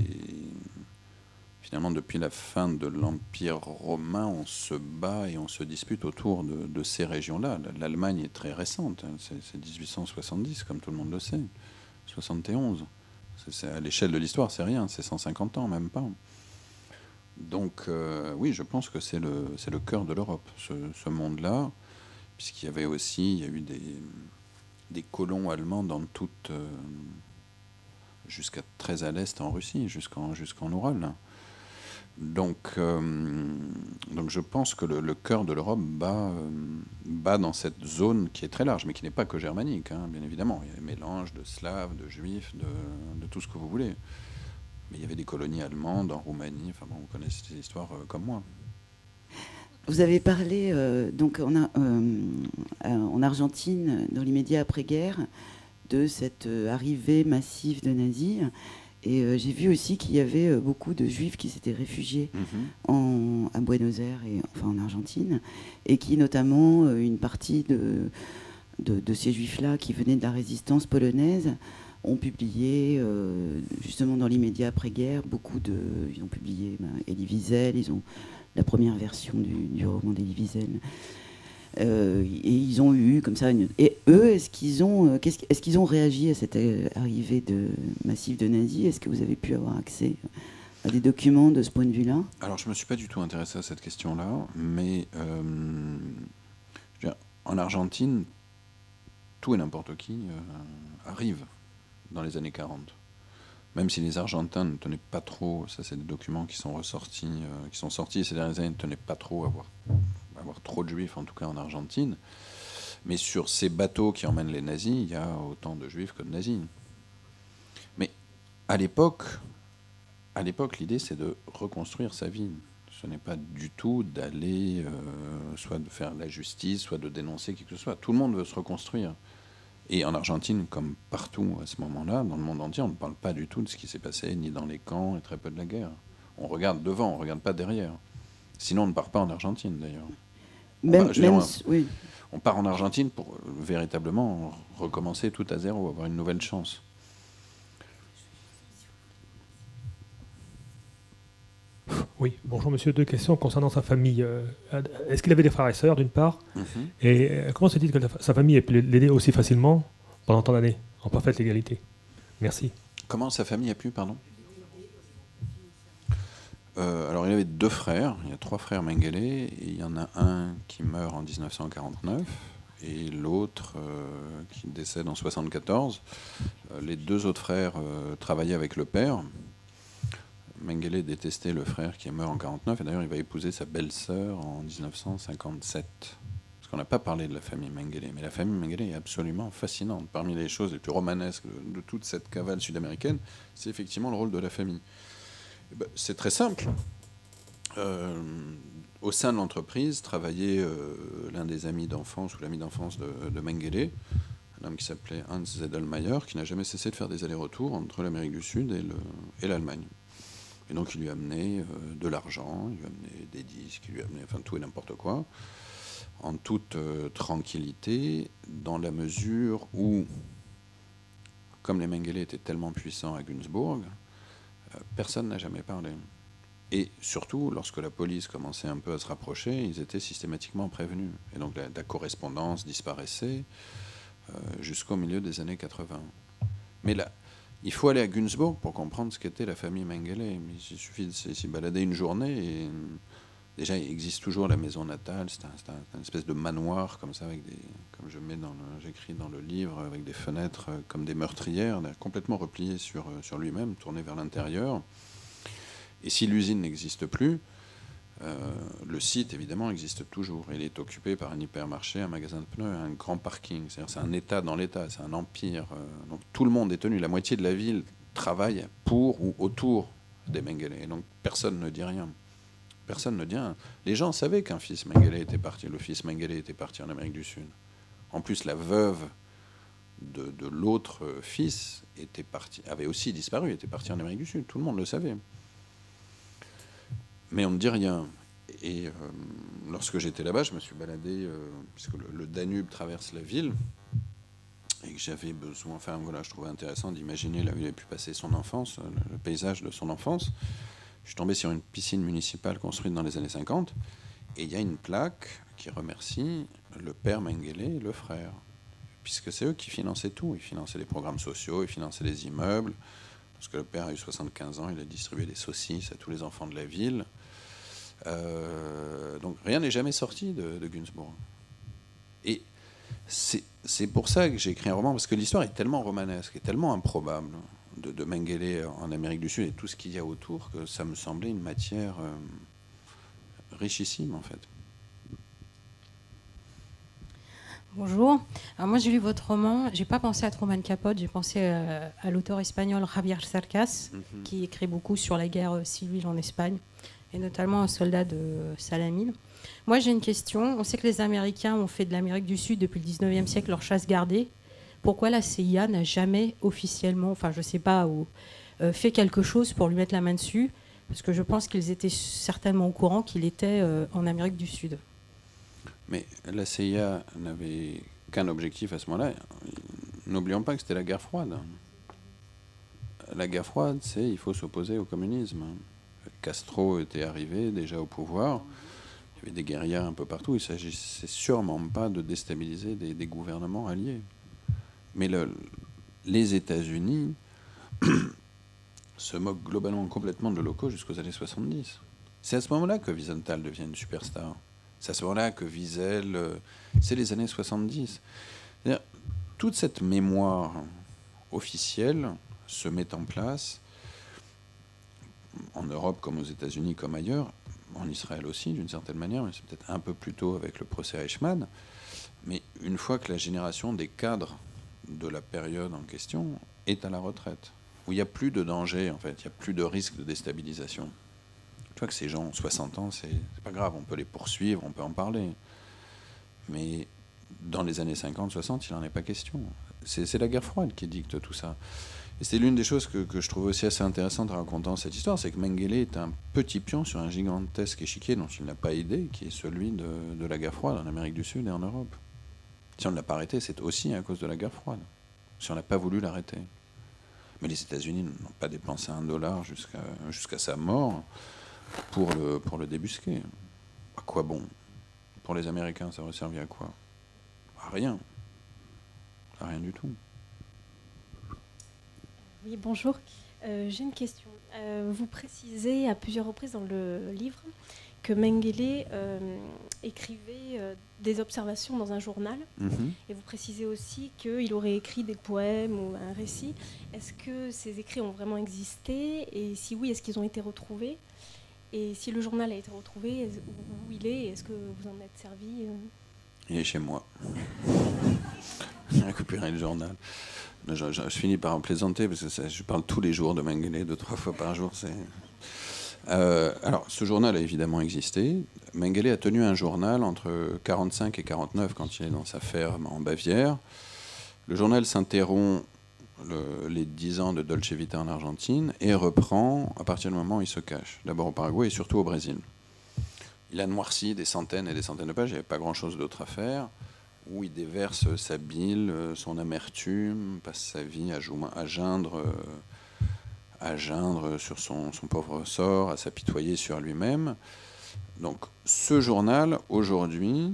[SPEAKER 2] finalement depuis la fin de l'Empire romain, on se bat et on se dispute autour de ces régions-là. L'Allemagne est très récente, hein, c'est 1870 comme tout le monde le sait, 71. À l'échelle de l'histoire, c'est rien, c'est 150 ans, même pas. Donc oui, je pense que c'est le cœur de l'Europe, ce monde-là, puisqu'il y avait aussi, il y a eu des colons allemands dans jusqu'à très à l'est en Russie, jusqu'en Oural. Donc je pense que le cœur de l'Europe bat dans cette zone qui est très large, mais qui n'est pas que germanique, hein, bien évidemment. Il y a des mélanges de Slaves, de Juifs, de tout ce que vous voulez. Mais il y avait des colonies allemandes en Roumanie. Enfin bon, vous connaissez ces histoires comme moi.
[SPEAKER 6] Vous avez parlé donc en Argentine, dans l'immédiat après-guerre, de cette arrivée massive de nazis. Et j'ai vu aussi qu'il y avait beaucoup de juifs qui s'étaient réfugiés à Buenos Aires, en Argentine, et qui notamment, une partie de ces juifs-là qui venaient de la résistance polonaise, ont publié, justement dans l'immédiat après-guerre, ils ont publié Elie Wiesel, ils ont la première version du roman d'Elie Wiesel. Et ils ont eu comme ça Et eux, est-ce qu'ils ont réagi à cette arrivée massive de nazis? Est-ce que vous avez pu avoir accès à des documents de ce point de vue-là?
[SPEAKER 2] Alors, je ne me suis pas du tout intéressé à cette question-là, mais je veux dire, en Argentine, tout et n'importe qui arrive dans les années 40. Même si les Argentins ne tenaient pas trop, ça c'est des documents qui sont ressortis, qui sont sortis ces dernières années, ne tenaient pas trop à avoir trop de juifs, en tout cas en Argentine. Mais sur ces bateaux qui emmènent les nazis, il y a autant de juifs que de nazis. Mais à l'époque, l'idée c'est de reconstruire sa vie. Ce n'est pas du tout d'aller soit de faire la justice, soit de dénoncer qui que ce soit. Tout le monde veut se reconstruire. Et en Argentine, comme partout à ce moment-là, dans le monde entier, on ne parle pas du tout de ce qui s'est passé, ni dans les camps, et très peu de la guerre. On regarde devant, on ne regarde pas derrière. Sinon, on ne part pas en Argentine, d'ailleurs.
[SPEAKER 6] Oui.
[SPEAKER 2] On part en Argentine pour véritablement recommencer tout à zéro, avoir une nouvelle chance.
[SPEAKER 7] Oui, bonjour monsieur, 2 questions concernant sa famille. Est-ce qu'il avait des frères et sœurs, d'une part? Et comment se dit que sa famille ait pu l'aider aussi facilement pendant tant d'années, en parfaite légalité? Merci.
[SPEAKER 2] Comment sa famille a pu, pardon? Alors il avait 2 frères, il y a 3 frères Mengele, et il y en a un qui meurt en 1949, et l'autre qui décède en 1974. Les 2 autres frères travaillaient avec le père. Mengele détestait le frère qui est mort en 1949, et d'ailleurs il va épouser sa belle-sœur en 1957. Parce qu'on n'a pas parlé de la famille Mengele, mais la famille Mengele est absolument fascinante. Parmi les choses les plus romanesques de toute cette cavale sud-américaine, c'est effectivement le rôle de la famille. C'est très simple. Au sein de l'entreprise travaillait l'un des amis d'enfance, ou l'ami d'enfance de Mengele, un homme qui s'appelait Hans Zedelmayer, qui n'a jamais cessé de faire des allers-retours entre l'Amérique du Sud et l'Allemagne. Et donc il lui a amené de l'argent, il lui a amené des disques, il lui a amené tout et n'importe quoi, en toute tranquillité, dans la mesure où, comme les Mengele étaient tellement puissants à Günzburg, personne n'a jamais parlé. Et surtout, lorsque la police commençait un peu à se rapprocher, ils étaient systématiquement prévenus. Et donc la correspondance disparaissait jusqu'au milieu des années 80. Mais là, il faut aller à Günzburg pour comprendre ce qu'était la famille Mengele. Mais il suffit de s'y balader une journée. Et déjà, il existe toujours la maison natale. C'est une espèce de manoir comme ça, avec comme j'écris dans le livre, avec des fenêtres comme des meurtrières, complètement replié sur lui-même, tourné vers l'intérieur. Et si l'usine n'existe plus, le site, évidemment, existe toujours. Il est occupé par un hypermarché, un magasin de pneus, un grand parking. C'est-à-dire, c'est un État dans l'État, c'est un empire. Donc tout le monde est tenu. La moitié de la ville travaille pour ou autour des Mengele. Et donc personne ne dit rien. Personne ne dit rien. Les gens savaient qu'un fils Mengele était parti. Le fils Mengele était parti en Amérique du Sud. En plus, la veuve de l'autre fils avait aussi disparu, était partie en Amérique du Sud. Tout le monde le savait. Mais on ne dit rien. Et lorsque j'étais là-bas, je me suis baladé, puisque le Danube traverse la ville, et que j'avais besoin, je trouvais intéressant d'imaginer là où il avait pu passer son enfance, le paysage de son enfance. Je suis tombé sur une piscine municipale construite dans les années 50, et il y a une plaque qui remercie le père Mengele et le frère, puisque c'est eux qui finançaient tout. Ils finançaient les programmes sociaux, ils finançaient les immeubles, parce que le père a eu 75 ans, il a distribué des saucisses à tous les enfants de la ville. Donc rien n'est jamais sorti de Günzburg. Et c'est pour ça que j'ai écrit un roman, parce que l'histoire est tellement romanesque et tellement improbable de Mengele en Amérique du Sud et tout ce qu'il y a autour, que ça me semblait une matière richissime en fait.
[SPEAKER 8] Bonjour. Alors moi j'ai lu votre roman, j'ai pas pensé à Truman Capote, j'ai pensé à l'auteur espagnol Javier Cercas, qui écrit beaucoup sur la guerre civile en Espagne, et notamment un soldat de Salamine. Moi j'ai une question, on sait que les Américains ont fait de l'Amérique du Sud depuis le 19e siècle leur chasse gardée. Pourquoi la CIA n'a jamais officiellement, fait quelque chose pour lui mettre la main dessus? Parce que je pense qu'ils étaient certainement au courant qu'il était en Amérique du Sud.
[SPEAKER 2] Mais la CIA n'avait qu'un objectif à ce moment-là. N'oublions pas que c'était la guerre froide. La guerre froide, il faut s'opposer au communisme. Castro était arrivé déjà au pouvoir. Il y avait des guérillas un peu partout. Il ne s'agissait sûrement pas de déstabiliser des gouvernements alliés. Mais les États-Unis se moquent globalement complètement de l'Holocauste jusqu'aux années 70. C'est à ce moment-là que Wiesenthal devient une superstar. C'est à ce moment-là que Wiesel... c'est les années 70. C'est-à-dire, toute cette mémoire officielle se met en place en Europe comme aux États-Unis comme ailleurs, en Israël aussi d'une certaine manière, mais c'est peut-être un peu plus tôt avec le procès Eichmann. Mais une fois que la génération des cadres de la période en question est à la retraite, où il n'y a plus de danger, en fait, il n'y a plus de risque de déstabilisation. Tu vois que ces gens ont 60 ans, c'est pas grave, on peut les poursuivre, on peut en parler. Mais dans les années 50-60, il n'en est pas question. C'est la guerre froide qui dicte tout ça. Et c'est l'une des choses que je trouve aussi assez intéressante en racontant cette histoire, c'est que Mengele est un petit pion sur un gigantesque échiquier dont il n'a pas idée, qui est celui de la guerre froide en Amérique du Sud et en Europe. Si on ne l'a pas arrêté, c'est aussi à cause de la guerre froide. Si on n'a pas voulu l'arrêter. Mais les États-Unis n'ont pas dépensé $1 jusqu'à sa mort pour le débusquer. À quoi bon? Pour les Américains, ça aurait servi à quoi? À rien. À rien du tout.
[SPEAKER 9] Oui, bonjour. J'ai une question. Vous précisez à plusieurs reprises dans le livre que Mengele écrivait des observations dans un journal. Et vous précisez aussi qu'il aurait écrit des poèmes ou un récit. Est-ce que ces écrits ont vraiment existé? Et si oui, est-ce qu'ils ont été retrouvés? Et si le journal a été retrouvé, où il est? Est-ce que vous en êtes servi?
[SPEAKER 2] Il est chez moi. J'ai récupéré le journal. Je finis par en plaisanter parce que je parle tous les jours de Mengele, 2-3 fois par jour. Alors, ce journal a évidemment existé. Mengele a tenu un journal entre 45 et 49 quand il est dans sa ferme en Bavière. Le journal s'interrompt les 10 ans de Dolce Vita en Argentine et reprend à partir du moment où il se cache. D'abord au Paraguay et surtout au Brésil. Il a noirci des centaines et des centaines de pages. Il n'y avait pas grand-chose d'autre à faire. Où il déverse sa bile, son amertume, passe sa vie à geindre sur son pauvre sort, à s'apitoyer sur lui-même. Donc ce journal, aujourd'hui,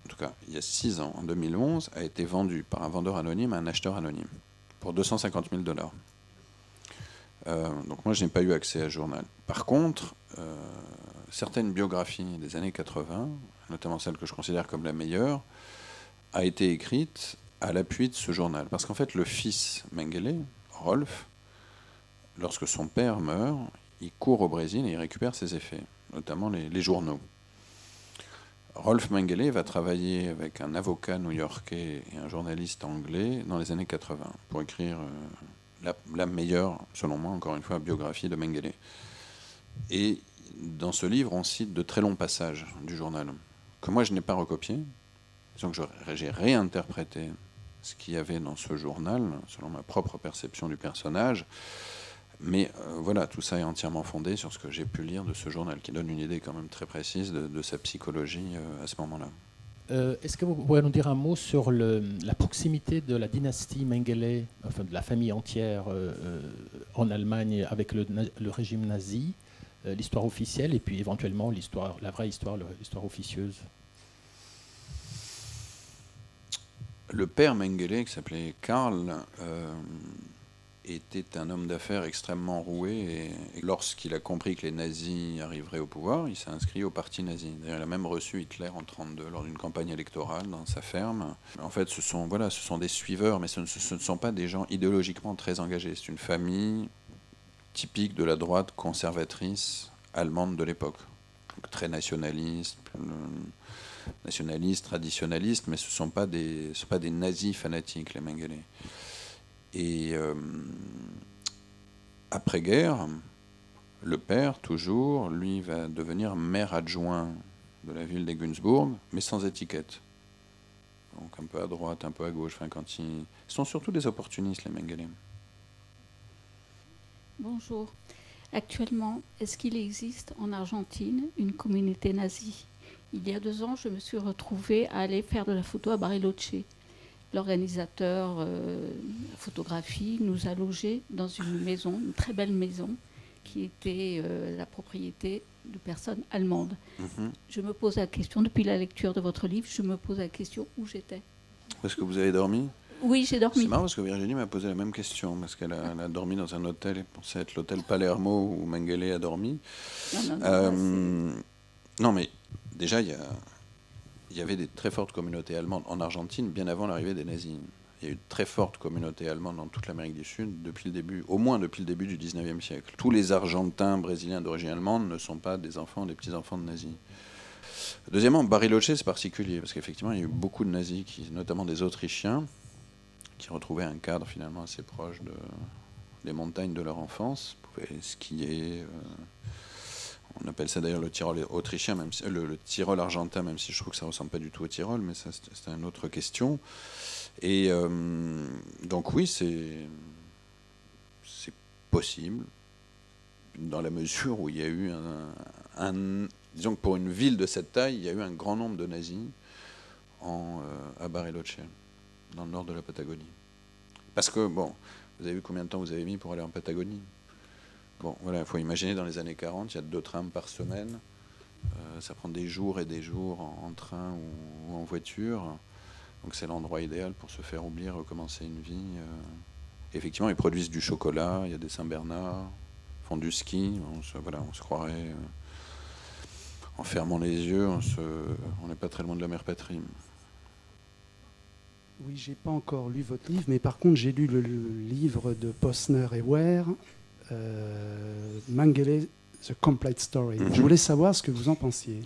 [SPEAKER 2] en tout cas il y a 6 ans, en 2011, a été vendu par un vendeur anonyme à un acheteur anonyme pour $250 000. Donc moi je n'ai pas eu accès à ce journal. Par contre, certaines biographies des années 80, notamment celle que je considère comme la meilleure, a été écrite à l'appui de ce journal. Parce qu'en fait, le fils Mengele, Rolf, lorsque son père meurt, il court au Brésil et il récupère ses effets, notamment les journaux. Rolf Mengele va travailler avec un avocat new-yorkais et un journaliste anglais dans les années 80 pour écrire la meilleure, selon moi, encore une fois, biographie de Mengele. Et dans ce livre, on cite de très longs passages du journal, que moi je n'ai pas recopiés. Donc j'ai réinterprété ce qu'il y avait dans ce journal, selon ma propre perception du personnage. Mais voilà, tout ça est entièrement fondé sur ce que j'ai pu lire de ce journal, qui donne une idée quand même très précise de sa psychologie à ce moment-là.
[SPEAKER 10] Est-ce que vous pourriez nous dire un mot sur la proximité de la dynastie Mengele, enfin de la famille entière en Allemagne avec le régime nazi, l'histoire officielle et puis éventuellement la vraie histoire, l'histoire officieuse?
[SPEAKER 2] Le père Mengele, qui s'appelait Karl, était un homme d'affaires extrêmement roué. Et lorsqu'il a compris que les nazis arriveraient au pouvoir, il s'est inscrit au parti nazi. D'ailleurs, il a même reçu Hitler en 1932 lors d'une campagne électorale dans sa ferme. En fait, ce sont des suiveurs, mais ce ne sont pas des gens idéologiquement très engagés. C'est une famille typique de la droite conservatrice allemande de l'époque. Donc, très nationaliste, traditionnalistes, mais ce ne sont pas des nazis fanatiques, les Mengele. Et après-guerre, le père, toujours, lui, va devenir maire adjoint de la ville d'Egensburg, mais sans étiquette. Donc un peu à droite, un peu à gauche. Enfin, ils sont surtout des opportunistes, les Mengele.
[SPEAKER 11] Bonjour. Actuellement, est-ce qu'il existe en Argentine une communauté nazie? Il y a 2 ans, je me suis retrouvée à aller faire de la photo à Bariloche. L'organisateur photographie nous a logés dans une maison, une très belle maison, qui était la propriété de personnes allemandes. Je me pose la question, depuis la lecture de votre livre, je me pose la question où j'étais.
[SPEAKER 2] Est-ce que vous avez dormi?
[SPEAKER 11] Oui, j'ai dormi.
[SPEAKER 2] C'est marrant parce que Virginie m'a posé la même question, parce qu'elle a dormi dans un hôtel, elle pensait être l'hôtel Palermo où Mengele a dormi. Non, mais déjà, il y avait des très fortes communautés allemandes en Argentine, bien avant l'arrivée des nazis. Il y a eu de très fortes communautés allemandes dans toute l'Amérique du Sud, depuis le début, au moins depuis le début du 19e siècle. Tous les Argentins brésiliens d'origine allemande ne sont pas des enfants, des petits-enfants de nazis. Deuxièmement, Bariloche, c'est particulier, parce qu'effectivement, il y a eu beaucoup de nazis, notamment des Autrichiens, qui retrouvaient un cadre finalement assez proche des montagnes de leur enfance, pouvaient skier. On appelle ça d'ailleurs le Tyrol autrichien, même si, le Tyrol argentin, même si je trouve que ça ne ressemble pas du tout au Tyrol, mais ça c'est une autre question. Et donc oui, c'est possible, dans la mesure où il y a eu disons que pour une ville de cette taille, il y a eu un grand nombre de nazis à Bariloche, dans le nord de la Patagonie. Parce que, bon, vous avez vu combien de temps vous avez mis pour aller en Patagonie? Bon, voilà, il faut imaginer, dans les années 40, il y a 2 trams par semaine. Ça prend des jours et des jours en train ou en voiture. Donc c'est l'endroit idéal pour se faire oublier, recommencer une vie. Effectivement, ils produisent du chocolat, il y a des Saint-Bernard, font du ski. On se croirait, en fermant les yeux, on n'est pas très loin de la mère patrie.
[SPEAKER 12] Oui, j'ai pas encore lu votre livre, mais par contre, j'ai lu le livre de Posner et Ware, Mengele, The Complete Story. Je voulais savoir ce que vous en pensiez.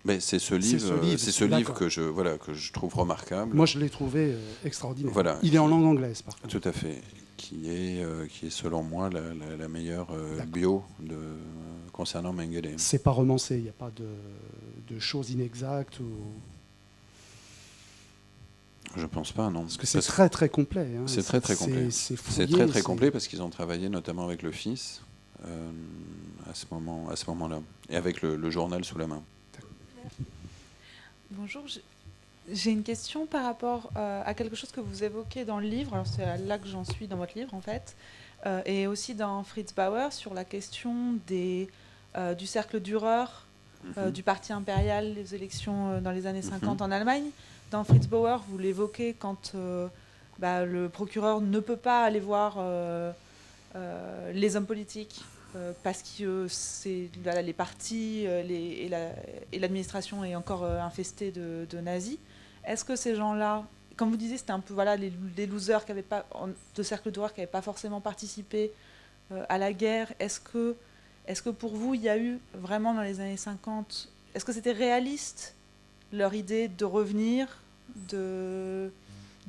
[SPEAKER 2] Mais c'est ce livre que je trouve remarquable.
[SPEAKER 12] Moi, je l'ai trouvé extraordinaire.
[SPEAKER 2] Voilà,
[SPEAKER 12] il est en langue anglaise, par contre.
[SPEAKER 2] Tout à fait. Qui est selon moi la meilleure bio concernant Mengele.
[SPEAKER 12] C'est pas romancé, il n'y a pas de choses inexactes ou... Je
[SPEAKER 2] pense pas, non.
[SPEAKER 12] Parce que c'est très très complet. Hein.
[SPEAKER 2] C'est très très complet. C'est très très complet parce qu'ils ont travaillé notamment avec le fils à ce moment-là, et avec le journal sous la main.
[SPEAKER 13] Bonjour, j'ai une question par rapport à quelque chose que vous évoquez dans le livre. Alors c'est là que j'en suis dans votre livre en fait, et aussi dans Fritz Bauer sur la question du cercle Dürer, du parti impérial, les élections dans les années 50 en Allemagne. Dans Fritz Bauer, vous l'évoquez quand le procureur ne peut pas aller voir les hommes politiques parce que les partis et l'administration est encore infestée de nazis. Est-ce que ces gens-là, comme vous disiez, c'était un peu les losers qui n'avaient pas, de cercle Dürer qui n'avaient pas forcément participé à la guerre, est-ce que pour vous, il y a eu vraiment dans les années 50, est-ce que c'était réaliste leur idée de revenir, de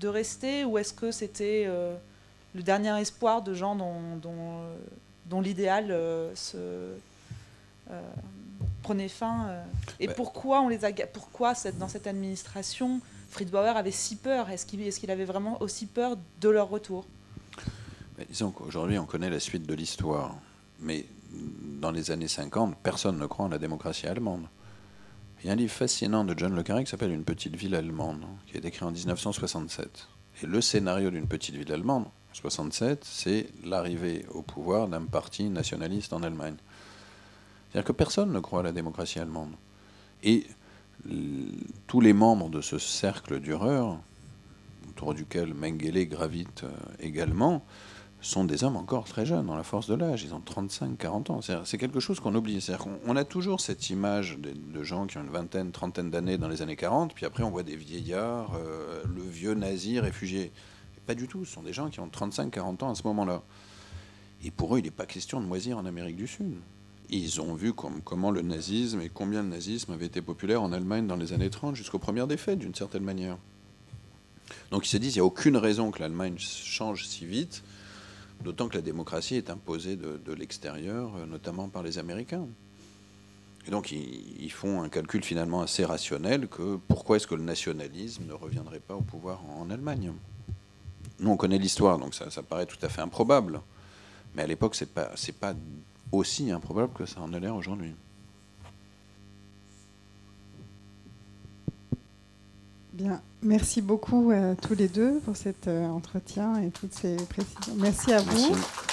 [SPEAKER 13] rester, ou est-ce que c'était le dernier espoir de gens dont l'idéal prenait fin et pourquoi dans cette administration Fritz Bauer avait si peur? Est-ce qu'il avait vraiment aussi peur de leur retour?
[SPEAKER 2] Disons qu'aujourd'hui on connaît la suite de l'histoire, mais dans les années 50, personne ne croit en la démocratie allemande. Il y a un livre fascinant de John le Carré qui s'appelle « Une petite ville allemande », qui est écrit en 1967. Et le scénario d'une petite ville allemande, en 1967, c'est l'arrivée au pouvoir d'un parti nationaliste en Allemagne. C'est-à-dire que personne ne croit à la démocratie allemande. Et tous les membres de ce cercle Dürer, autour duquel Mengele gravite également, sont des hommes encore très jeunes, dans la force de l'âge. Ils ont 35-40 ans. C'est quelque chose qu'on oublie. C'est-à-dire qu'on a toujours cette image de gens qui ont une vingtaine, trentaine d'années dans les années 40, puis après on voit des vieillards, le vieux nazi réfugié. Pas du tout. Ce sont des gens qui ont 35-40 ans à ce moment-là. Et pour eux, il n'est pas question de moisir en Amérique du Sud. Ils ont vu comment le nazisme et combien le nazisme avait été populaire en Allemagne dans les années 30 jusqu'aux premières défaites, d'une certaine manière. Donc ils se disent qu'il n'y a aucune raison que l'Allemagne change si vite, d'autant que la démocratie est imposée de l'extérieur, notamment par les Américains. Et donc ils font un calcul finalement assez rationnel que pourquoi est-ce que le nationalisme ne reviendrait pas au pouvoir en Allemagne? Nous on connaît l'histoire, donc ça paraît tout à fait improbable. Mais à l'époque c'est pas aussi improbable que ça en a l'air aujourd'hui.
[SPEAKER 14] Bien, merci beaucoup à tous les deux pour cet entretien et toutes ces précisions. Merci à vous. Merci.